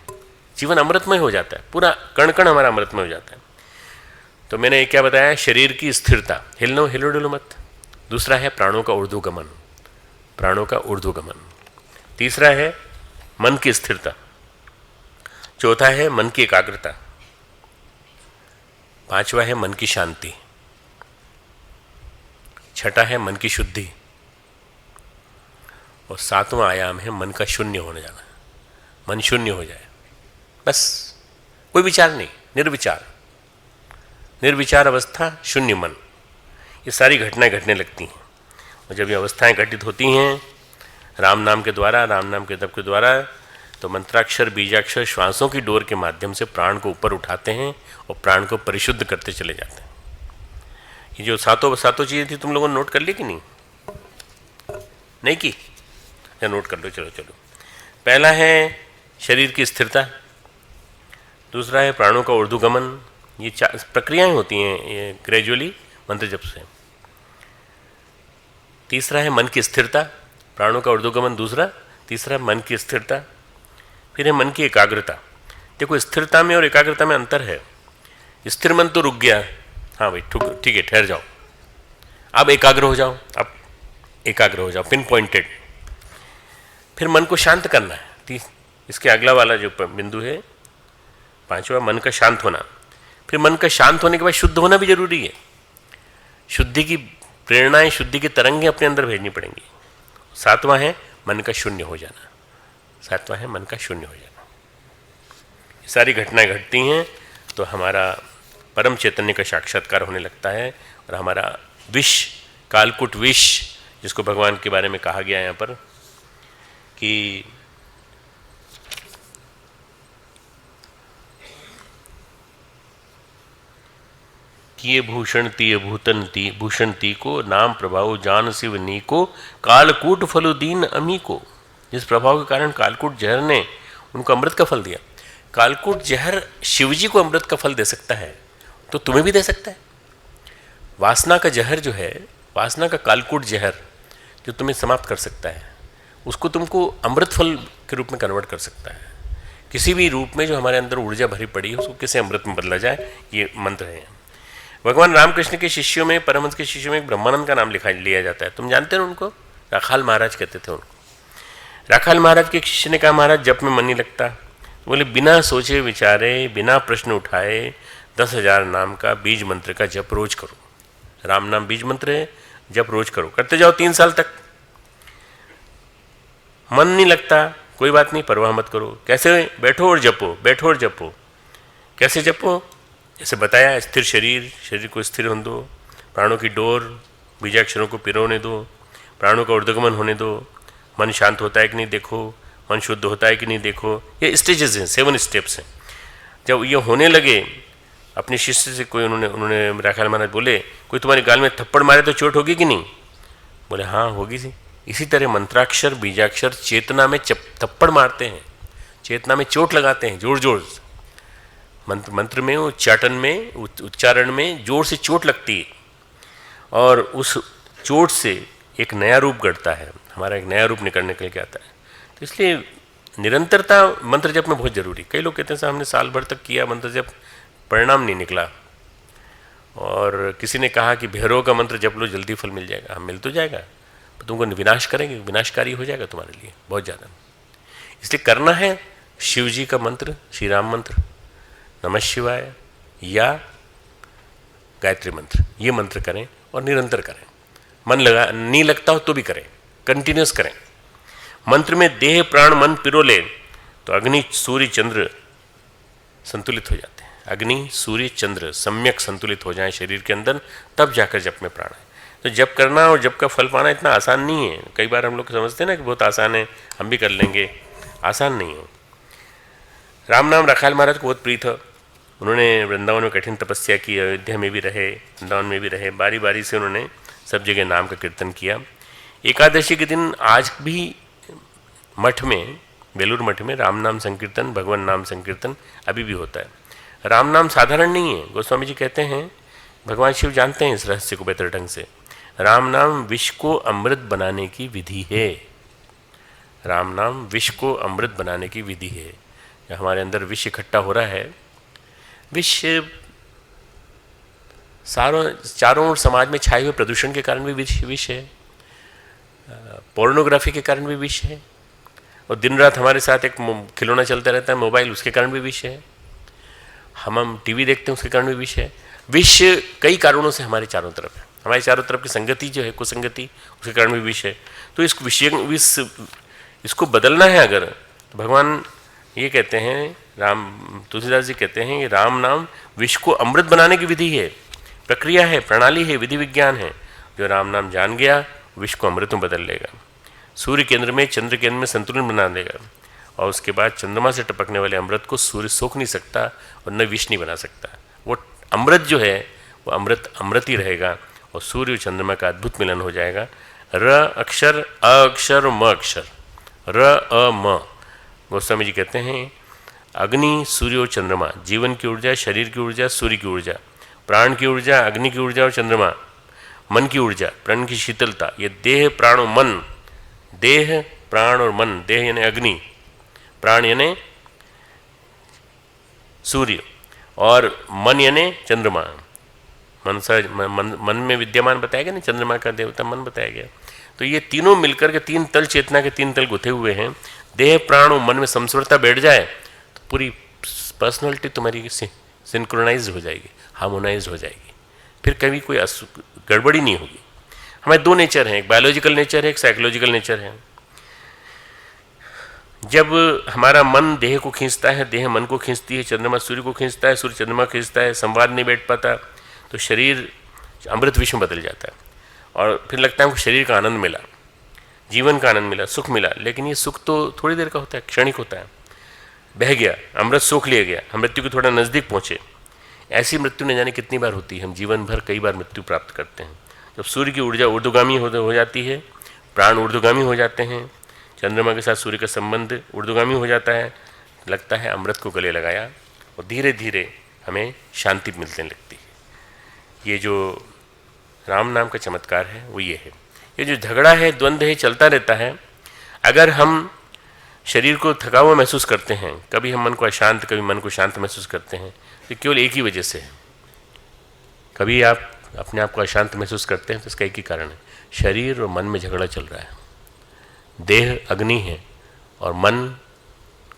जीवन अमृतमय हो जाता है, पूरा कण कण हमारा अमृतमय हो जाता है। तो मैंने क्या बताया, शरीर की स्थिरता, हिलो डुलो मत। दूसरा है प्राणों का ऊर्ध्वगमन, प्राणों का ऊर्ध्वगमन। तीसरा है मन की स्थिरता। चौथा है मन की एकाग्रता। पांचवा है मन की शांति। छठा है मन की शुद्धि। और सातवां आयाम है मन का शून्य होने जाना। मन शून्य हो जाए, बस कोई विचार नहीं, निर्विचार, निर्विचार अवस्था, शून्य मन। ये सारी घटनाएं घटने लगती हैं। और जब ये अवस्थाएं घटित होती हैं राम नाम के द्वारा, राम नाम के जप के द्वारा, तो मंत्राक्षर बीजाक्षर श्वासों की डोर के माध्यम से प्राण को ऊपर उठाते हैं और प्राण को परिशुद्ध करते चले जाते हैं। ये जो सातों चीज़ें थी तुम लोगों ने नोट कर ली कि नहीं की? या नोट कर लो, चलो। पहला है शरीर की स्थिरता, दूसरा है प्राणों का ऊर्ध्वगमन। ये प्रक्रियाएं होती हैं ये ग्रेजुअली मंत्र जप से। तीसरा है मन की स्थिरता, प्राणों का ऊर्ध्वगमन दूसरा। तीसरा मन की स्थिरता। फिर है मन की एकाग्रता। देखो स्थिरता में और एकाग्रता में अंतर है। स्थिर मन तो रुक गया, हाँ भाई ठीक है, ठहर जाओ, अब एकाग्र हो जाओ, अब एकाग्र हो जाओ, पिन पॉइंटेड। फिर मन को शांत करना है। इसके अगला वाला जो बिंदु है पांचवा, मन का शांत होना। फिर मन का शांत होने के बाद शुद्ध होना भी जरूरी है। शुद्धि की प्रेरणाएं, शुद्धि की तरंगें अपने अंदर भेजनी पड़ेंगी। सातवां है मन का शून्य हो जाना। सातवां है मन का शून्य हो जाना। ये सारी घटनाएं घटती हैं तो हमारा परम चैतन्य का साक्षात्कार होने लगता है और हमारा विष, कालकूट विष, जिसको भगवान के बारे में कहा गया है यहाँ पर कि किए भूषण तीय भूतन ती भूषण ती को, नाम प्रभाव जान शिव नी को, कालकूट फलुदीन अमी को। जिस प्रभाव के कारण कालकूट जहर ने उनको अमृत का फल दिया। कालकूट जहर शिवजी को अमृत का फल दे सकता है तो तुम्हें भी दे सकता है। वासना का जहर जो है, वासना का कालकूट जहर जो तुम्हें समाप्त कर सकता है, उसको तुमको अमृत फल के रूप में कन्वर्ट कर सकता है। किसी भी रूप में जो हमारे अंदर ऊर्जा भरी पड़ी है उसको कैसे अमृत में बदला जाए, ये मंत्र है। भगवान रामकृष्ण के शिष्यों में, परमहंस के शिष्यों में एक ब्रह्मानंद का नाम लिया जाता है। तुम जानते हो उनको? राखाल महाराज कहते थे उनको। राखाल महाराज के शिष्य ने कहा, महाराज जप में मन नहीं लगता। बोले बिना सोचे विचारे, बिना प्रश्न उठाए 10,000 नाम का बीज मंत्र का जप रोज करो। राम नाम बीज मंत्र है, जप रोज करो, करते जाओ 3 साल तक। मन नहीं लगता, कोई बात नहीं, परवाह मत करो। कैसे? बैठो और जपो, बैठो और जपो। कैसे जपो? जैसे बताया, स्थिर शरीर, शरीर को स्थिर होने दो, प्राणों की डोर बीजाक्षरों को पिरोने दो, प्राणों का ऊर्ध्वगमन होने दो, मन शांत होता है कि नहीं देखो, मन शुद्ध होता है कि नहीं देखो। ये स्टेजेस हैं, 7 स्टेप्स हैं। जब ये होने लगे, अपने शिष्य से कोई उन्होंने राखाल महाराज बोले, कोई तुम्हारे गाल में थप्पड़ मारे तो चोट होगी कि नहीं? बोले हाँ होगी जी। इसी तरह मंत्राक्षर बीजाक्षर चेतना में थप्पड़ मारते हैं, चेतना में चोट लगाते हैं, जोर जोर से। मंत्र में, उच्चाटन में, उच्चारण में जोर से चोट लगती है और उस चोट से एक नया रूप गढ़ता है, हमारा एक नया रूप निकल के आता है। तो इसलिए निरंतरता मंत्र जप में बहुत जरूरी। कई लोग कहते हैं साहब हमने साल भर तक किया मंत्र जप, परिणाम नहीं निकला। और किसी ने कहा कि भैरव का मंत्र जप लो जल्दी फल मिल जाएगा। हम मिल तो जाएगा, पर तुमको विनाश करेंगे, विनाशकारी हो जाएगा तुम्हारे लिए बहुत ज़्यादा। इसलिए करना है शिव जी का मंत्र, श्री राम मंत्र, नमः शिवाय या गायत्री मंत्र, ये मंत्र करें और निरंतर करें। मन लगा नहीं लगता हो तो भी करें, कंटिन्यूस करें। मंत्र में देह प्राण मन पिरो ले तो अग्नि सूर्य चंद्र संतुलित हो जाते हैं। अग्नि सूर्य चंद्र सम्यक संतुलित हो जाए शरीर के अंदर, तब जाकर जप में प्राण है। तो जप करना और जप का फल पाना इतना आसान नहीं है। कई बार हम लोग समझते हैं ना कि बहुत आसान है, हम भी कर लेंगे, आसान नहीं है। राम नाम राखाल महाराज को बहुत प्रिय था। उन्होंने वृंदावन में कठिन तपस्या की, अयोध्या में भी रहे, वृंदावन में भी रहे, बारी बारी से उन्होंने सब जगह नाम का कीर्तन किया। एकादशी के दिन आज भी मठ में, बेलूर मठ में राम नाम संकीर्तन, भगवान नाम संकीर्तन अभी भी होता है। राम नाम साधारण नहीं है। गोस्वामी जी कहते हैं, भगवान शिव जानते हैं इस रहस्य को बेहतर ढंग से। राम नाम विष को अमृत बनाने की विधि है। राम नाम विष को अमृत बनाने की विधि है। जब हमारे अंदर विष इकट्ठा हो रहा है, विष चारों ओर समाज में छाए हुए प्रदूषण के कारण भी विष है, पोर्नोग्राफी के कारण भी विष है, और दिन रात हमारे साथ एक खिलौना चलता रहता है मोबाइल, उसके कारण भी विष है। हम टीवी देखते हैं, उसके कारण भी विष है। विष कई कारणों से हमारे चारों तरफ है। हमारे चारों तरफ की संगति जो है, कुसंगति, उसके कारण भी विष है। तो इसको बदलना है अगर, तो भगवान ये कहते हैं, राम तुलसीदास जी कहते हैं, ये राम नाम विष को अमृत बनाने की विधि है, प्रक्रिया है, प्रणाली है, विधि विज्ञान है। जो राम नाम जान गया विष को अमृत में बदल लेगा, सूर्य केंद्र में चंद्र केंद्र में संतुलन बना देगा, और उसके बाद चंद्रमा से टपकने वाले अमृत को सूर्य सोख नहीं सकता और न विष नहीं बना सकता। वो अमृत जो है वो अमृत ही रहेगा, और सूर्य और चंद्रमा का अद्भुत मिलन हो जाएगा। र अक्षर, अ अक्षर, म अक्षर, र अ म। गोस्वामी जी कहते हैं, अग्नि सूर्य और चंद्रमा, जीवन की ऊर्जा, शरीर की ऊर्जा, सूर्य की ऊर्जा, प्राण की ऊर्जा, अग्नि की ऊर्जा और चंद्रमा, मन की ऊर्जा, प्राण की शीतलता, ये देह प्राण और मन, देह प्राण और मन, देह यानी अग्नि, प्राण यानी सूर्य, और मन यानी चंद्रमा। मन में विद्यमान बताया गया ना, चंद्रमा का देवता मन बताया गया। तो ये तीनों मिलकर के 3 तल, चेतना के 3 तल गुथे हुए हैं। देह प्राण और मन में समस्वरता बैठ जाए तो पूरी पर्सनालिटी तुम्हारी सिंक्रोनाइज हो जाएगी, हार्मोनाइज हो जाएगी, फिर कभी कोई गड़बड़ी नहीं होगी। हमारे 2 नेचर हैं, एक बायोलॉजिकल नेचर है, एक साइकोलॉजिकल नेचर है। जब हमारा मन देह को खींचता है, देह मन को खींचती है, चंद्रमा सूर्य को खींचता है, सूर्य चंद्रमा खींचता है, संवाद नहीं बैठ पाता, तो शरीर अमृत विष में बदल जाता है, और फिर लगता है हमको शरीर का आनंद मिला, जीवन का आनंद मिला, सुख मिला। लेकिन ये सुख तो थोड़ी देर का होता है, क्षणिक होता है, बह गया, अमृत सोख लिया गया, हम मृत्यु के थोड़ा नज़दीक पहुँचे। ऐसी मृत्यु न जाने कितनी बार होती है, हम जीवन भर कई बार मृत्यु प्राप्त करते हैं। जब सूर्य की ऊर्जा ऊर्ध्वगामी हो जाती है, प्राण ऊर्ध्वगामी हो जाते हैं, चंद्रमा के साथ सूर्य का संबंध ऊर्ध्वगामी हो जाता है, लगता है अमृत को गले लगाया, और धीरे धीरे हमें शांति मिलने लगती है। ये जो राम नाम का चमत्कार है वो ये है। ये जो झगड़ा है, द्वंद्व है, चलता रहता है। अगर हम शरीर को थका हुआ महसूस करते हैं, कभी हम मन को अशांत, कभी मन को शांत महसूस करते हैं, तो केवल एक ही वजह से है। कभी आप अपने आप को अशांत महसूस करते हैं तो इसका एक ही कारण है, शरीर और मन में झगड़ा चल रहा है। देह अग्नि है, और मन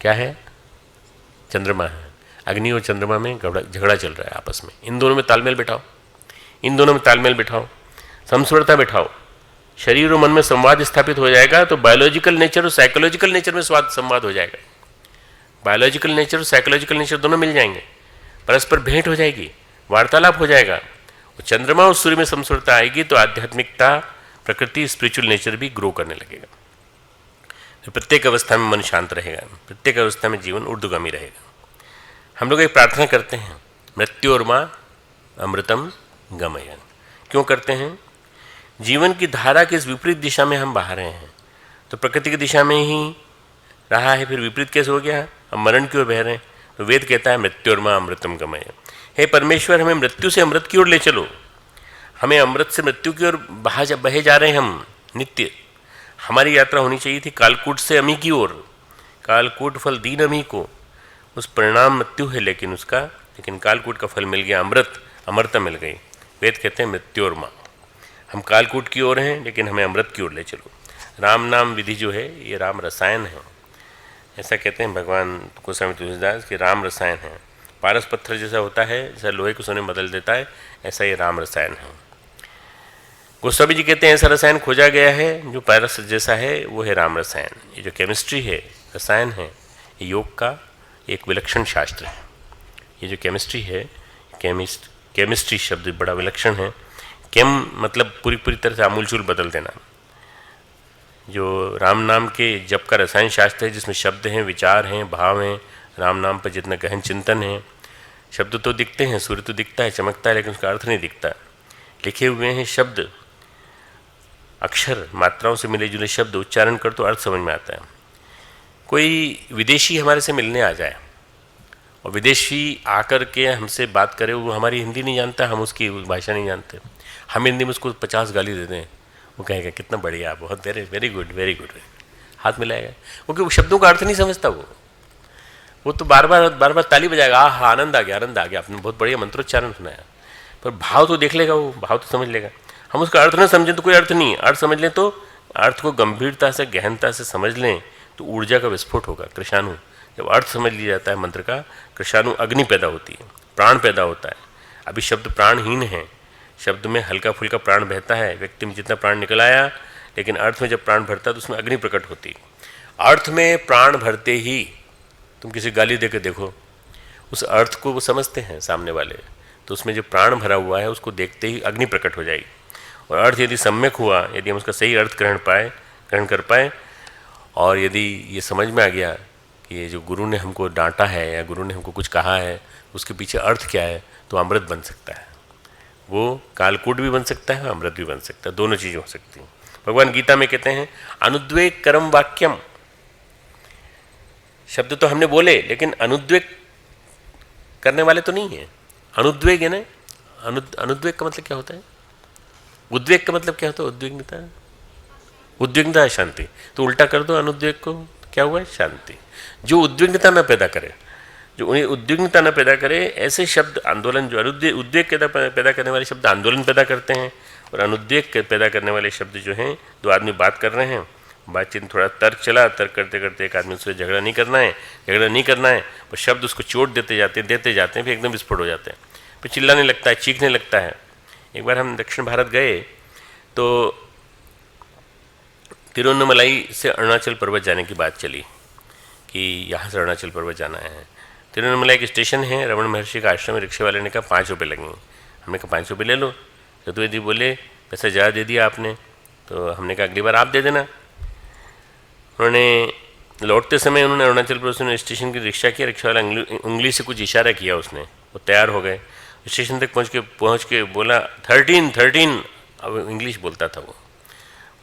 क्या है? चंद्रमा है। अग्नि और चंद्रमा में झगड़ा चल रहा है आपस में। इन दोनों में तालमेल बिठाओ, इन दोनों में तालमेल बिठाओ, समस्वरता बिठाओ, शरीर और मन में संवाद स्थापित हो जाएगा तो बायोलॉजिकल नेचर और साइकोलॉजिकल नेचर में संवाद हो जाएगा। बायोलॉजिकल नेचर और साइकोलॉजिकल नेचर दोनों मिल जाएंगे, परस्पर भेंट हो जाएगी, वार्तालाप हो जाएगा। और चंद्रमा और सूर्य में समस्वरता आएगी तो आध्यात्मिकता, प्रकृति, स्पिरिचुअल नेचर भी ग्रो करने लगेगा। तो प्रत्येक अवस्था में मन शांत रहेगा, प्रत्येक अवस्था में जीवन ऊर्ध्वगामी रहेगा। हम लोग एक प्रार्थना करते हैं, मृत्यु और माँ अमृतम गमय। क्यों करते हैं? जीवन की धारा की इस विपरीत दिशा में हम बहा रहे हैं, तो प्रकृति की दिशा में ही रहा है, फिर विपरीत कैसे हो गया? हम मरण की ओर बह रहे हैं। तो वेद कहता है मृत्यु और माँ अमृतम गमय। हे परमेश्वर, हमें मृत्यु से अमृत की ओर ले चलो, हमें अमृत से मृत्यु की ओर बहे जा रहे हैं हम नित्य। हमारी यात्रा होनी चाहिए थी कालकूट से अमी की ओर, कालकूट फल दीन अमी को, उस परिणाम मृत्यु है लेकिन कालकूट का फल मिल गया अमृत, अमरता मिल गई। वेद कहते हैं मृत्यु और माँ। हम कालकूट की ओर हैं लेकिन हमें अमृत की ओर ले चलो। राम नाम विधि जो है ये राम रसायन है, ऐसा कहते हैं भगवान गोस्वामी तुलसीदास कि राम रसायन है। पारस पत्थर जैसा होता है, जैसा लोहे को सोने में बदल देता है, ऐसा ये राम रसायन है। गोस्वामी जी कहते हैं ऐसा रसायन खोजा गया है जो पारस जैसा है, वो है राम रसायन। ये जो केमिस्ट्री है, रसायन है, ये योग का एक विलक्षण शास्त्र है। ये जो केमिस्ट्री है, केमिस्ट्री शब्द बड़ा विलक्षण है। केम मतलब पूरी तरह से आमूलचूल बदल देना। जो राम नाम के जप का रसायन शास्त्र है, जिसमें शब्द हैं, विचार हैं, भाव हैं, राम नाम पर जितना गहन चिंतन है। शब्द तो दिखते हैं, सूर्य तो दिखता है, चमकता है, लेकिन उसका अर्थ नहीं दिखता। लिखे हुए हैं शब्द, अक्षर, मात्राओं से मिले जुले शब्द, उच्चारण कर तो अर्थ समझ में आता है। कोई विदेशी हमारे से मिलने आ जाए और विदेशी आकर के हमसे बात करे, वो हमारी हिंदी नहीं जानता, हम उसकी भाषा नहीं जानते, हम हिंदी में उसको 50 गाली दे दें, वो कहेगा कितना बढ़िया, बहुत वेरी गुड, हाथ मिलाएगा। क्योंकि वो शब्दों का अर्थ नहीं समझता। वो तो बार बार ताली बजाएगा, हाँ आनंद आ गया, आपने बहुत बढ़िया मंत्रोच्चारण सुनाया, पर भाव तो देख लेगा, वो भाव तो समझ लेगा। हम उसका अर्थ ना समझें तो कोई अर्थ नहीं, अर्थ समझ लें तो अर्थ को गंभीरता से, गहनता से समझ लें तो ऊर्जा का विस्फोट होगा, कृषाणु। जब अर्थ समझ लिया जाता है मंत्र का, कृषाणु अग्नि पैदा होती है, प्राण पैदा होता है। अभी शब्द प्राणहीन है, शब्द में हल्का फुल्का प्राण बहता है, व्यक्ति में जितना प्राण निकल आया, लेकिन अर्थ में जब प्राण भरता है तो उसमें अग्नि प्रकट होती है। अर्थ में प्राण भरते ही तुम किसी गाली दे के देखो, उस अर्थ को वो समझते हैं सामने वाले, तो उसमें जो प्राण भरा हुआ है उसको देखते ही अग्नि प्रकट हो जाएगी। और अर्थ यदि सम्यक हुआ, यदि हम उसका सही अर्थ ग्रहण कर पाए, और यदि ये समझ में आ गया कि ये जो गुरु ने हमको डांटा है या गुरु ने हमको कुछ कहा है, उसके पीछे अर्थ क्या है, तो अमृत बन सकता है। वो कालकूट भी बन सकता है, अमृत भी बन सकता है, दोनों चीज़ें हो सकती हैं। भगवान गीता में कहते हैं अनुद्वेग करम वाक्यम। शब्द तो हमने बोले, लेकिन अनुद्वेग करने वाले तो नहीं है। अनुद्वेग है ना, अनुद्वेग का मतलब क्या होता है? उद्वेग का मतलब क्या होता है? उद्विग्नता है शांति। तो उल्टा कर दो अनुद्वेग को, क्या हुआ? शांति। जो उद्विग्नता न पैदा करे, जो उन्हें उद्विग्नता न पैदा करे, ऐसे शब्द आंदोलन, जो उद्वेग पैदा करने वाले शब्द आंदोलन पैदा करते हैं, और अनुद्वेग पैदा करने वाले शब्द जो हैं, दो आदमी बात कर रहे हैं, बातचीत में थोड़ा तर्क चला, तर्क करते करते एक आदमी से झगड़ा नहीं करना है, पर शब्द उसको चोट देते जाते हैं, फिर एकदम विस्फोट हो जाते हैं, फिर चिल्लाने लगता है, चीखने लगता है। एक बार हम दक्षिण भारत गए तो तिरुवन्नमलाई से अरुणाचल पर्वत जाने की बात चली कि यहाँ से अरुणाचल पर्वत जाना है। तिरुवन्नमलाई एक स्टेशन है, रमन महर्षि का आश्रम में। रिक्शे वाले ने कहा 5 रुपये लगेंगे। हमने कहा 5 रुपये ले लो। चतुर्वेदी बोले पैसा ज़्यादा दे दिया आपने, तो हमने कहा अगली बार आप दे देना। उन्होंने लौटते समय उन्होंने अरुणाचल प्रदेश स्टेशन की रिक्शा किया, रिक्शा वाला उंगली से कुछ इशारा किया, उसने, वो तैयार हो गए। स्टेशन तक पहुँच के बोला 13, अब इंग्लिश बोलता था वो।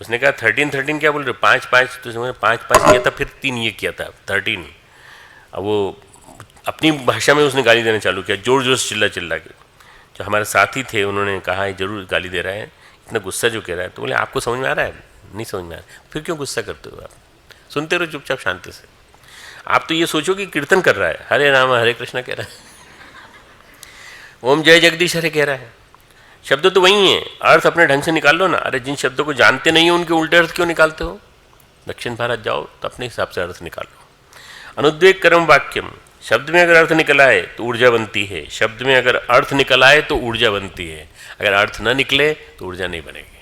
उसने कहा 13 क्या बोल रहे, 5 तो उसने 5 किया था, फिर 3 ये किया था, 13। अब वो अपनी भाषा में उसने गाली देना चालू किया, जोर से चिल्ला के। जो हमारे साथी थे उन्होंने कहा ये जरूर गाली दे रहा है, इतना गुस्सा जो कह रहा है। तो बोले आपको समझ में आ रहा है? नहीं समझ में आ रहा है। फिर क्यों गुस्सा करते हो आप? सुनते रहो चुपचाप शांति से। आप तो ये सोचो कि कीर्तन कर रहा है, हरे राम हरे कृष्ण कह रहा है, ओम जय जगदीश हरे कह रहा है। शब्द तो वही है, अर्थ अपने ढंग से निकाल लो ना। अरे जिन शब्दों को जानते नहीं हो उनके उल्टे अर्थ क्यों निकालते हो? दक्षिण भारत जाओ तो अपने हिसाब से अर्थ निकालो। अनुद्वेग कर्म वाक्यम, शब्द में अगर अर्थ निकल आए तो ऊर्जा बनती है, शब्द में अगर अर्थ निकल आए तो ऊर्जा बनती है, अगर अर्थ न निकले तो ऊर्जा नहीं बनेगी।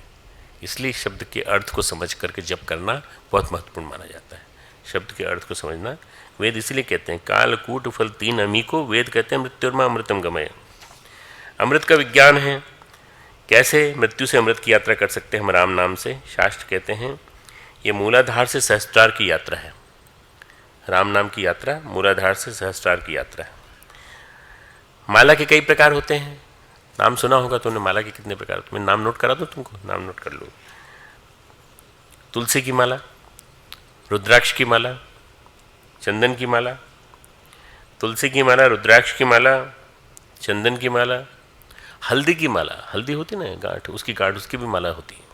इसलिए शब्द के अर्थ को समझ करके जप करना बहुत महत्वपूर्ण माना जाता है। शब्द के अर्थ को समझना, वेद इसलिए कहते हैं काल कूट फल तीन अमी को वेद कहते हैं मृत्युर्मा अमृतम गमय। अमृत का विज्ञान है, कैसे मृत्यु से अमृत की यात्रा कर सकते हैं हम राम नाम से। शास्त्र कहते हैं ये मूलाधार से सहस्त्रार की यात्रा है। राम नाम की यात्रा मूलाधार से सहस्त्रार की यात्रा है। माला के कई प्रकार होते हैं, नाम सुना होगा तुमने, माला के कितने प्रकार होते हैं। मैं नाम नोट करा दूं तुमको, नाम नोट कर लो। तुलसी की माला, रुद्राक्ष की माला, चंदन की माला, तुलसी की माला, रुद्राक्ष की माला, चंदन की माला, हल्दी की माला, हल्दी होती ना गांठ, उसकी गांठ, उसकी भी माला होती है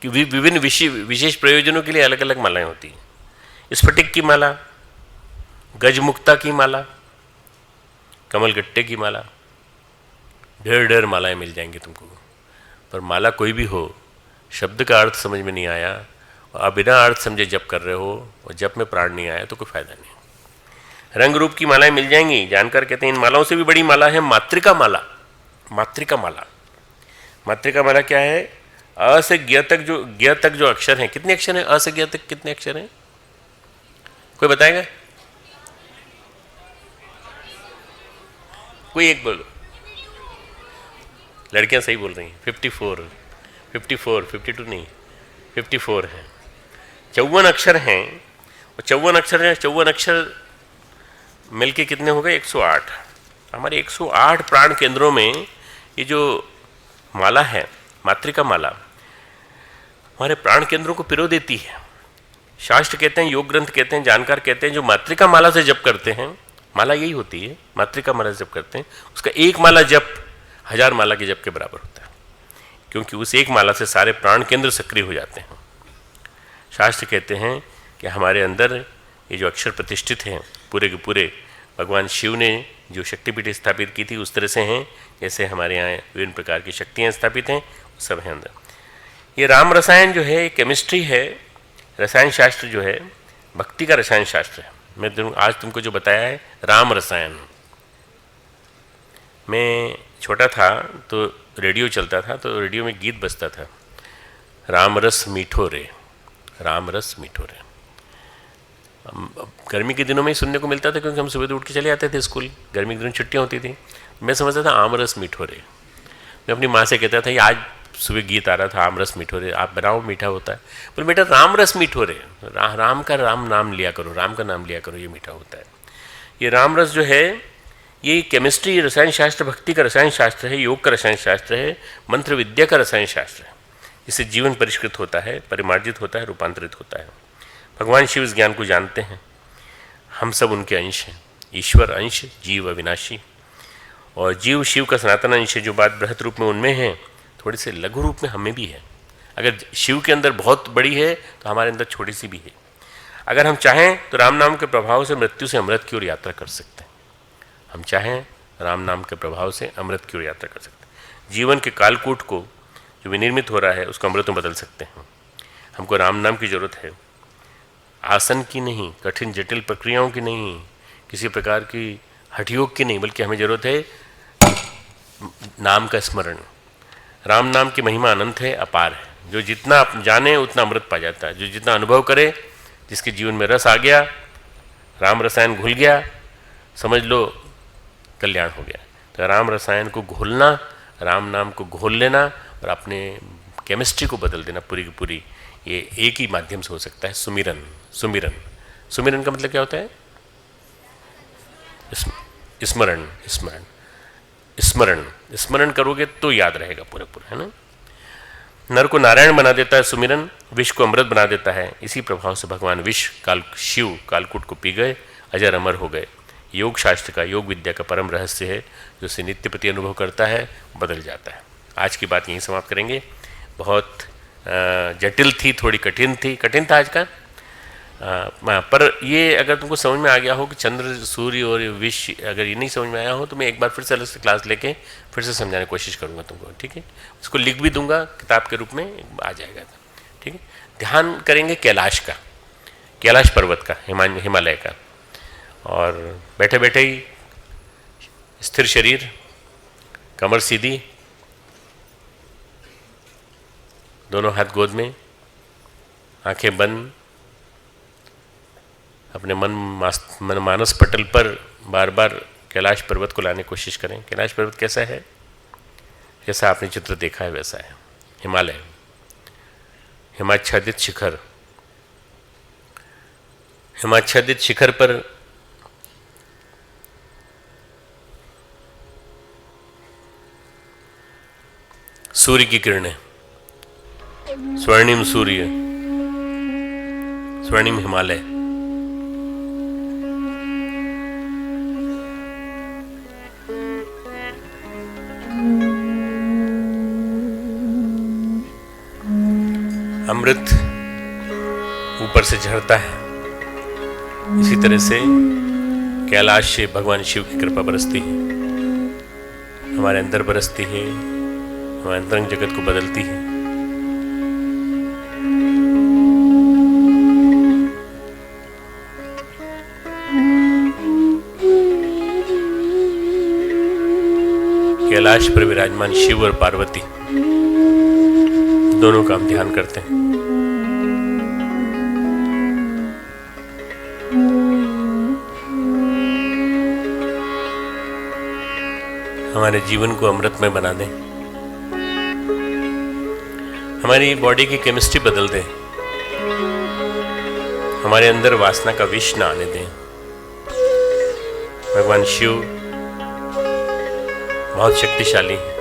कि विभिन्न विशेष प्रयोजनों के लिए अलग अलग मालाएं होती हैं। स्फटिक की माला, गजमुक्ता की माला, कमलगट्टे की माला, ढेर ढेर मालाएं मिल जाएंगी तुमको। पर माला कोई भी हो, शब्द का अर्थ समझ में नहीं आया और बिना अर्थ समझे जप कर रहे हो और जप में प्राण नहीं आया तो कोई फायदा नहीं। रंग रूप की मालाएं मिल जाएंगी। जानकर कहते हैं इन मालाओं से भी बड़ी माला है मातृका माला। मातृका माला, मातृका माला क्या है? अ से ज्ञ तक जो अक्षर हैं, कितने अक्षर हैं? अ से ज्ञ तक कितने अक्षर हैं? कोई बताएगा? कोई एक बोलो। लड़कियां सही बोल रही हैं। 54, 52 नहीं, 54 हैं। 54 अक्षर हैं और 54 अक्षर मिलके कितने हो गए? 108। हमारे 108 प्राण केंद्रों में ये जो माला है, मातृका माला, हमारे प्राण केंद्रों को पिरो देती है। शास्त्र कहते हैं, योग ग्रंथ कहते हैं, जानकार कहते हैं जो मातृका माला से जप करते हैं, माला यही होती है, मातृका माला से जप करते हैं, उसका एक माला जप 1000 माला के जप के बराबर होता है, क्योंकि उस एक माला से सारे प्राण केंद्र सक्रिय हो जाते हैं। शास्त्र कहते हैं कि हमारे अंदर ये जो अक्षर प्रतिष्ठित हैं पूरे के पूरे भगवान शिव ने जो शक्तिपीठ स्थापित की थी उस तरह से हैं जैसे हमारे यहाँ विभिन्न प्रकार की शक्तियाँ स्थापित हैं, सब हैं अंदर। ये राम रसायन जो है केमिस्ट्री है, रसायन शास्त्र जो है भक्ति का रसायन शास्त्र है। मैं आज तुमको जो बताया है राम रसायन। मैं छोटा था तो रेडियो चलता था, तो रेडियो में गीत बजता था, राम रस मीठो रे, राम रस मीठो रे। गर्मी के दिनों में ही सुनने को मिलता था क्योंकि हम सुबह उठ के चले जाते थे स्कूल, गर्मी के दिनों छुट्टियाँ होती थी। मैं समझता था आम रस मीठो रे। मैं अपनी माँ से कहता था ये आज सुबह गीत आ रहा था आम रस मीठो रे, आप बनाओ मीठा होता है। बोले बेटा राम रस मीठो रे, राम का राम नाम लिया करो, राम का नाम लिया करो, ये मीठा होता है। ये राम रस जो है ये केमिस्ट्री, रसायन शास्त्र, भक्ति का रसायन शास्त्र है, योग का रसायन शास्त्र है, मंत्र विद्या का रसायन शास्त्र है, जिससे जीवन परिष्कृत होता है, परिमार्जित होता है, रूपांतरित होता है। भगवान शिव इस ज्ञान को जानते हैं, हम सब उनके अंश हैं। ईश्वर अंश, जीव अविनाशी, और जीव शिव का सनातन अंश है। जो बात बृहत रूप में उनमें है, थोड़ी से लघु रूप में हमें भी है। अगर शिव के अंदर बहुत बड़ी है तो हमारे अंदर छोटी सी भी है। अगर हम चाहें तो राम नाम के प्रभाव से मृत्यु से अमृत की ओर यात्रा कर सकते हैं। हम चाहें राम नाम के प्रभाव से अमृत की ओर यात्रा कर सकते हैं। जीवन के कालकूट को जो विनिर्मित हो रहा है उसको अमृत में बदल सकते हैं। हमको राम नाम की जरूरत है, आसन की नहीं, कठिन जटिल प्रक्रियाओं की नहीं, किसी प्रकार की हठयोग की नहीं, बल्कि हमें जरूरत है नाम का स्मरण। राम नाम की महिमा अनंत है, अपार है। जो जितना आप जाने उतना अमृत पा जाता है। जो जितना अनुभव करे, जिसके जीवन में रस आ गया, राम रसायन घुल गया, समझ लो कल्याण हो गया। तो राम रसायन को घोलना, राम नाम को घोल लेना और अपने केमिस्ट्री को बदल देना पूरी की पूरी, ये एक ही माध्यम से हो सकता है, सुमिरन। सुमिरन, सुमिरन का मतलब क्या होता है? स्मरण, स्मरण, स्मरण, स्मरण करोगे तो याद रहेगा पूरा पूरा, है ना। नर को नारायण बना देता है सुमिरन, विष को अमृत बना देता है। इसी प्रभाव से भगवान विष शिव कालकूट को पी गए, अजर अमर हो गए। योग शास्त्र का, योग विद्या का परम रहस्य है, जो उसे नित्य प्रति अनुभव करता है बदल जाता है। आज की बात यहीं समाप्त करेंगे। बहुत जटिल थी, थोड़ी कठिन थी, कठिन था आज का, पर ये अगर तुमको समझ में आ गया हो कि चंद्र, सूर्य और विष, अगर ये नहीं समझ में आया हो तो मैं एक बार फिर से अलग से क्लास लेके फिर से समझाने की कोशिश करूँगा तुमको, ठीक है। इसको लिख भी दूंगा किताब के रूप में, आ जाएगा, ठीक है। ध्यान करेंगे कैलाश का, कैलाश पर्वत का, हिमालय का। और बैठे बैठे ही स्थिर शरीर, कमर सीधी, दोनों हाथ गोद में, आंखें बंद, अपने मन मानस पटल पर बार बार कैलाश पर्वत को लाने की कोशिश करें। कैलाश पर्वत कैसा है? जैसा आपने चित्र देखा है वैसा है। हिमालय, हिमाच्छादित शिखर, हिमाच्छादित शिखर पर सूर्य की किरणें, स्वर्णिम सूर्य, स्वर्णिम हिमालय, अमृत ऊपर से झरता है। इसी तरह से कैलाश से भगवान शिव की कृपा बरसती है, हमारे अंदर बरसती है, हमारे अंतरंग जगत को बदलती है। कैलाश पर विराजमान शिव और पार्वती दोनों का हम ध्यान करते हैं। हमारे जीवन को अमृतमय बना दें, हमारी बॉडी की केमिस्ट्री बदल दें, हमारे अंदर वासना का विष न आने दें। भगवान शिव बहुत शक्तिशाली हैं,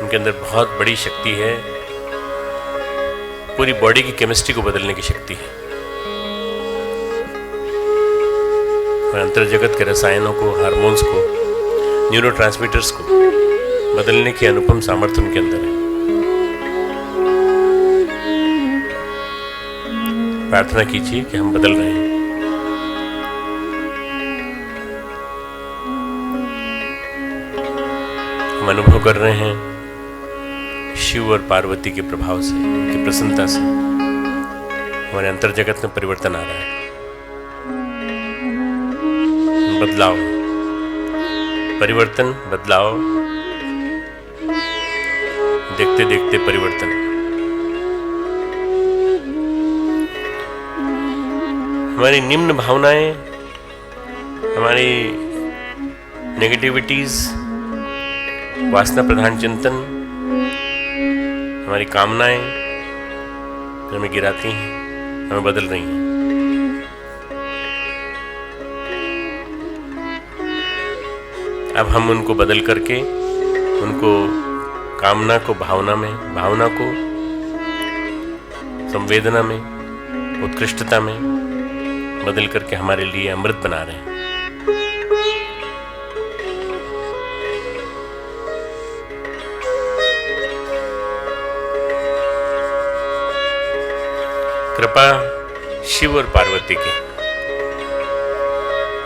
उनके अंदर बहुत बड़ी शक्ति है, पूरी बॉडी की केमिस्ट्री को बदलने की शक्ति है। और अंतर जगत के रसायनों को, हार्मोन्स को, न्यूरोट्रांसमीटर्स को बदलने की अनुपम सामर्थ्य उनके अंदर है। प्रार्थना कीजिए कि हम बदल रहे हैं। हम अनुभव कर रहे हैं शिव और पार्वती के प्रभाव से, उनकी प्रसन्नता से हमारे अंतर जगत में परिवर्तन आ रहा है, बदलाव, परिवर्तन, बदलाव, देखते देखते परिवर्तन। हमारी निम्न भावनाएं, हमारी नेगेटिविटीज, वासना प्रधान चिंतन, हमारी कामनाएं हमें गिराती हैं, हमें बदल रही हैं। अब हम उनको बदल करके, उनको कामना को भावना में, भावना को संवेदना में, उत्कृष्टता में बदल करके हमारे लिए अमृत बना रहे हैं। कृपा शिव और पार्वती की,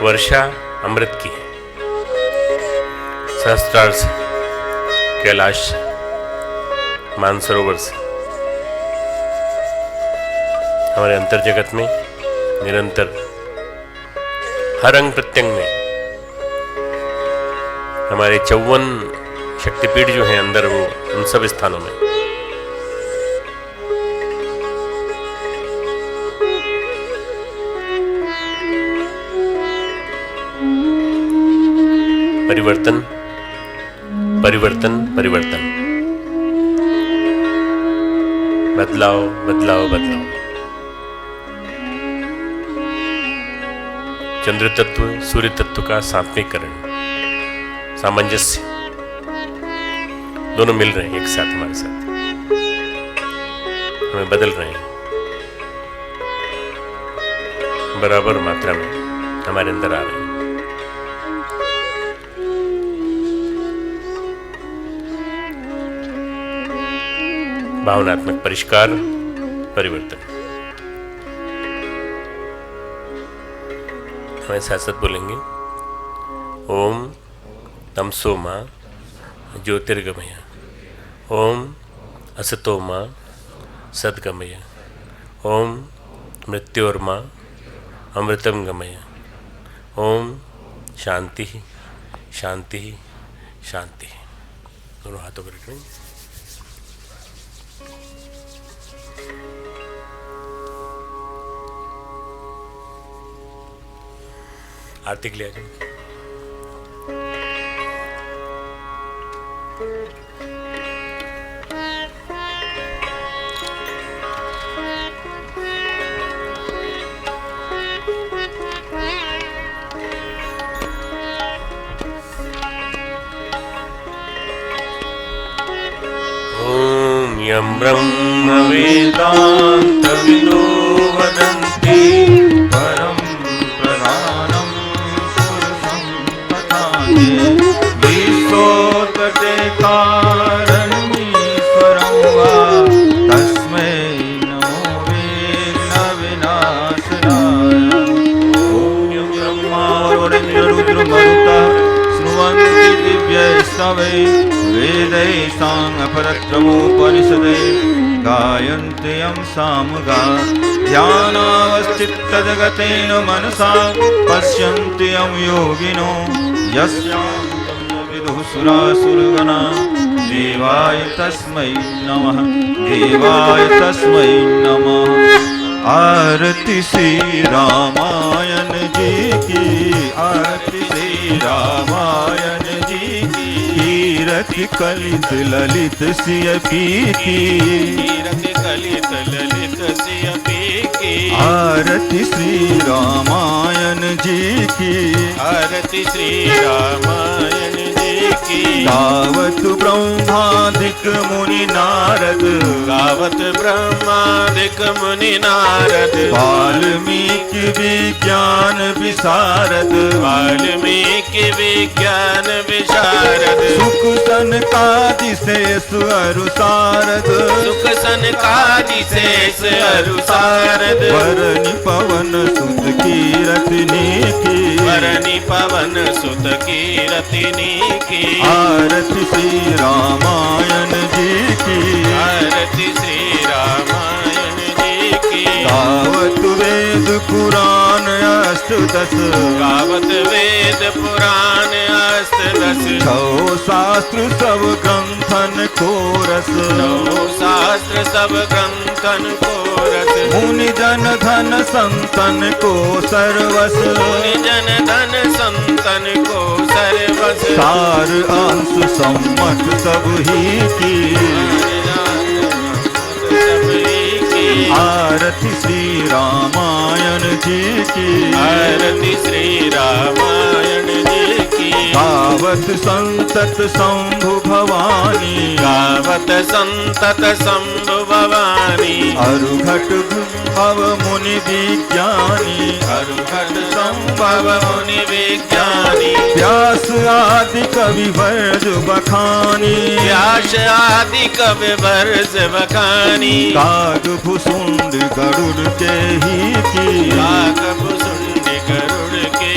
वर्षा अमृत की, सहस्त्रार से, कैलाश, मानसरोवर से हमारे अंतर जगत में निरंतर हर अंग प्रत्यंग में, हमारे 54 शक्तिपीठ जो हैं अंदर, वो उन सब स्थानों में परिवर्तन, परिवर्तन, परिवर्तन, बदलाव, बदलाव, बदलाव। चंद्र तत्व, सूर्य तत्व का सात्विकरण, सामंजस्य, दोनों मिल रहे हैं एक साथ हमारे साथ, हमें बदल रहे हैं, बराबर मात्रा में हमारे अंदर आ रहे हैं। भावनात्मक परिष्कार, परिवर्तन। हमें साथ साथ बोलेंगे, ओम तमसो मा ज्योतिर्गमय, ओम असतो मा सद्गमय, ओम मृत्योर्मा अमृतम गमय। ओम शांति शांति शांति। दोनों हाथों पर रखें। आरती के लिए आ जाओ। यं ब्रह्म वेदान्तविदो वदन्ति परं प्रधानं पुरुषं पठामि विश्वोत्कटे कारणमीश्वरं वा तस्मै नमो विघ्नविनाशनाय। ॐ ब्रह्मा वरुणेन्द्ररुद्रमरुतः शृण्वन्ति दिव्यैस्तवै वेदै साङ्गपरक्रमोपनिषदे गायन्ति यं सामुगा ध्यानावस्थितजगतेन मनसा पश्यन्ति यं योगिनो यस्यां विदुः सुरासुरगणा देवाय तस्मै नमः देवाय तस्मै नमः। आरती श्री रामायण जी की आरती श्री रामायण जी की कीरत कलित ललित सिय पीकी कीरत कलित ललित सिय पीकी। आरती श्री रामायण जी की आरती श्री रामायण जी की। गावत ब्रह्मादिक मुनि नारद गावत ब्रह्मादिक मुनि नारद वाल्मीकि विज्ञान विशारद वाल्मीकि विज्ञान विशारद सुख सनकादि शेष अरु सारद सुख सनकादि शेष अरु सारद वरनि पवन सुत कीरतनी की वरनि पवन सुत कीरतिनी की। आरती श्री रामायण जी की आरती श्री रामायण जी की। गावत वेद पुराण अष्टदश गावत वेद पुराण अष्टदश छौ शास्त्र सब ग्रंथन को रस नौ शास्त्र सब ग्रंथन को रस मुनि जन धन संतन को सर्वस मुनि जन धन संतन को सर्वस सार अंश सम्मत सब ही की। आरती श्री रामायण जी की आरती श्री रामायण जी की। गावत संतत शंभु भवानी गावत संतत शंभु भवानी अरुघट भव मुनि विज्ञानी अरुघट संभव मुनि विज्ञानी। व्यास आदि कवि वर्ज बखानी व्यास आदि कवि वर्ष बखानी। काग भुसुंड गरुड़ के ही की काग भुसुंड गरुड़ के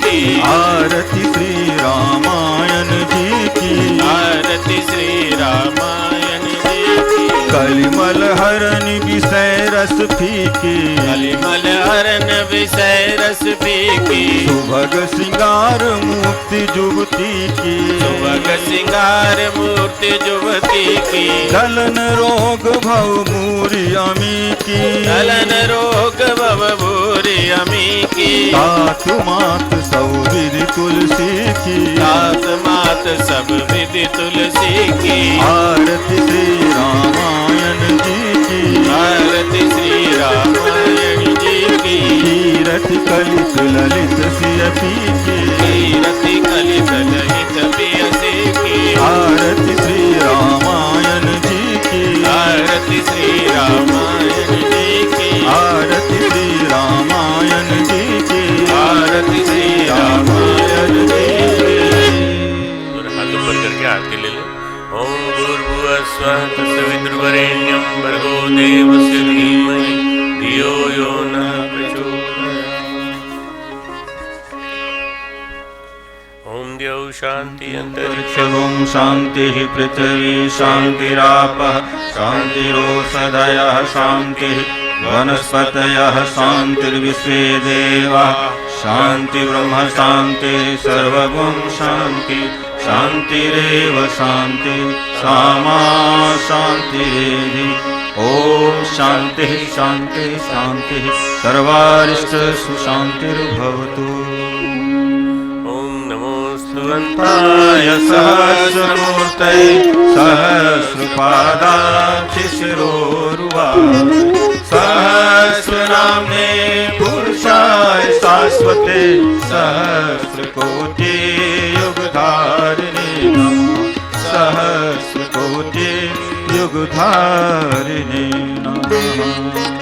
की। आरती श्री रामायण जी की आरती श्री रामायण जी की। कलिमल हरण विषय रस फीकी कलिमल हरण विषय रस फीकी। सुभग श्रृंगार मुक्ति जुगती की सुभग श्रृंगार मूर्ति जुवती की। गलन रोग भव मूरी अमी की गलन रोग भव भूरि अमी की। तात मात सौविधि तुलसी की तात मात सब विधि तुलसी की। आरती श्री रामायण जी की आरती श्री रामायण जी की। कीरत कलित ललित सिय पीकी कीरति कलित ललित पियसी की। आरती श्री रामायण जी की आरती श्री रामायण जी की। आरती श्री रामायण जी की आरती श्री रामायण जी की। हाथ ऊपर करके आरती ले लें। ओम भूर्भुवः स्वः तत्सवितुर्वरेण्यं भर्गो देवस्य धीमहि धियो यो नः प्रचोदयात्। ओम द्यौ शान्ति अन्तरिक्षं ओम शांति पृथ्वी शांतिरापः शांतिरोषधयः शांति वनस्पतयः शान्तिर्विश्वे देवाः शान्ति ब्रह्म शान्ति सर्वगुण शान्ति शान्तिरेव शान्ति सामा शान्तिरेधि ॐ शान्तिः शान्तिः शान्तिः सर्वारिष्ट सुशान्तिर्भवतु। सुगन्धाय सहस्रमूर्तये सहस्रपादाक्षिशिरोरुवा सहस्रनाम्ने पुरुषाय शाश्वते सहस्रकोटि युगधारिणे नमः सहस्रकोटि युगधारिणे नमः।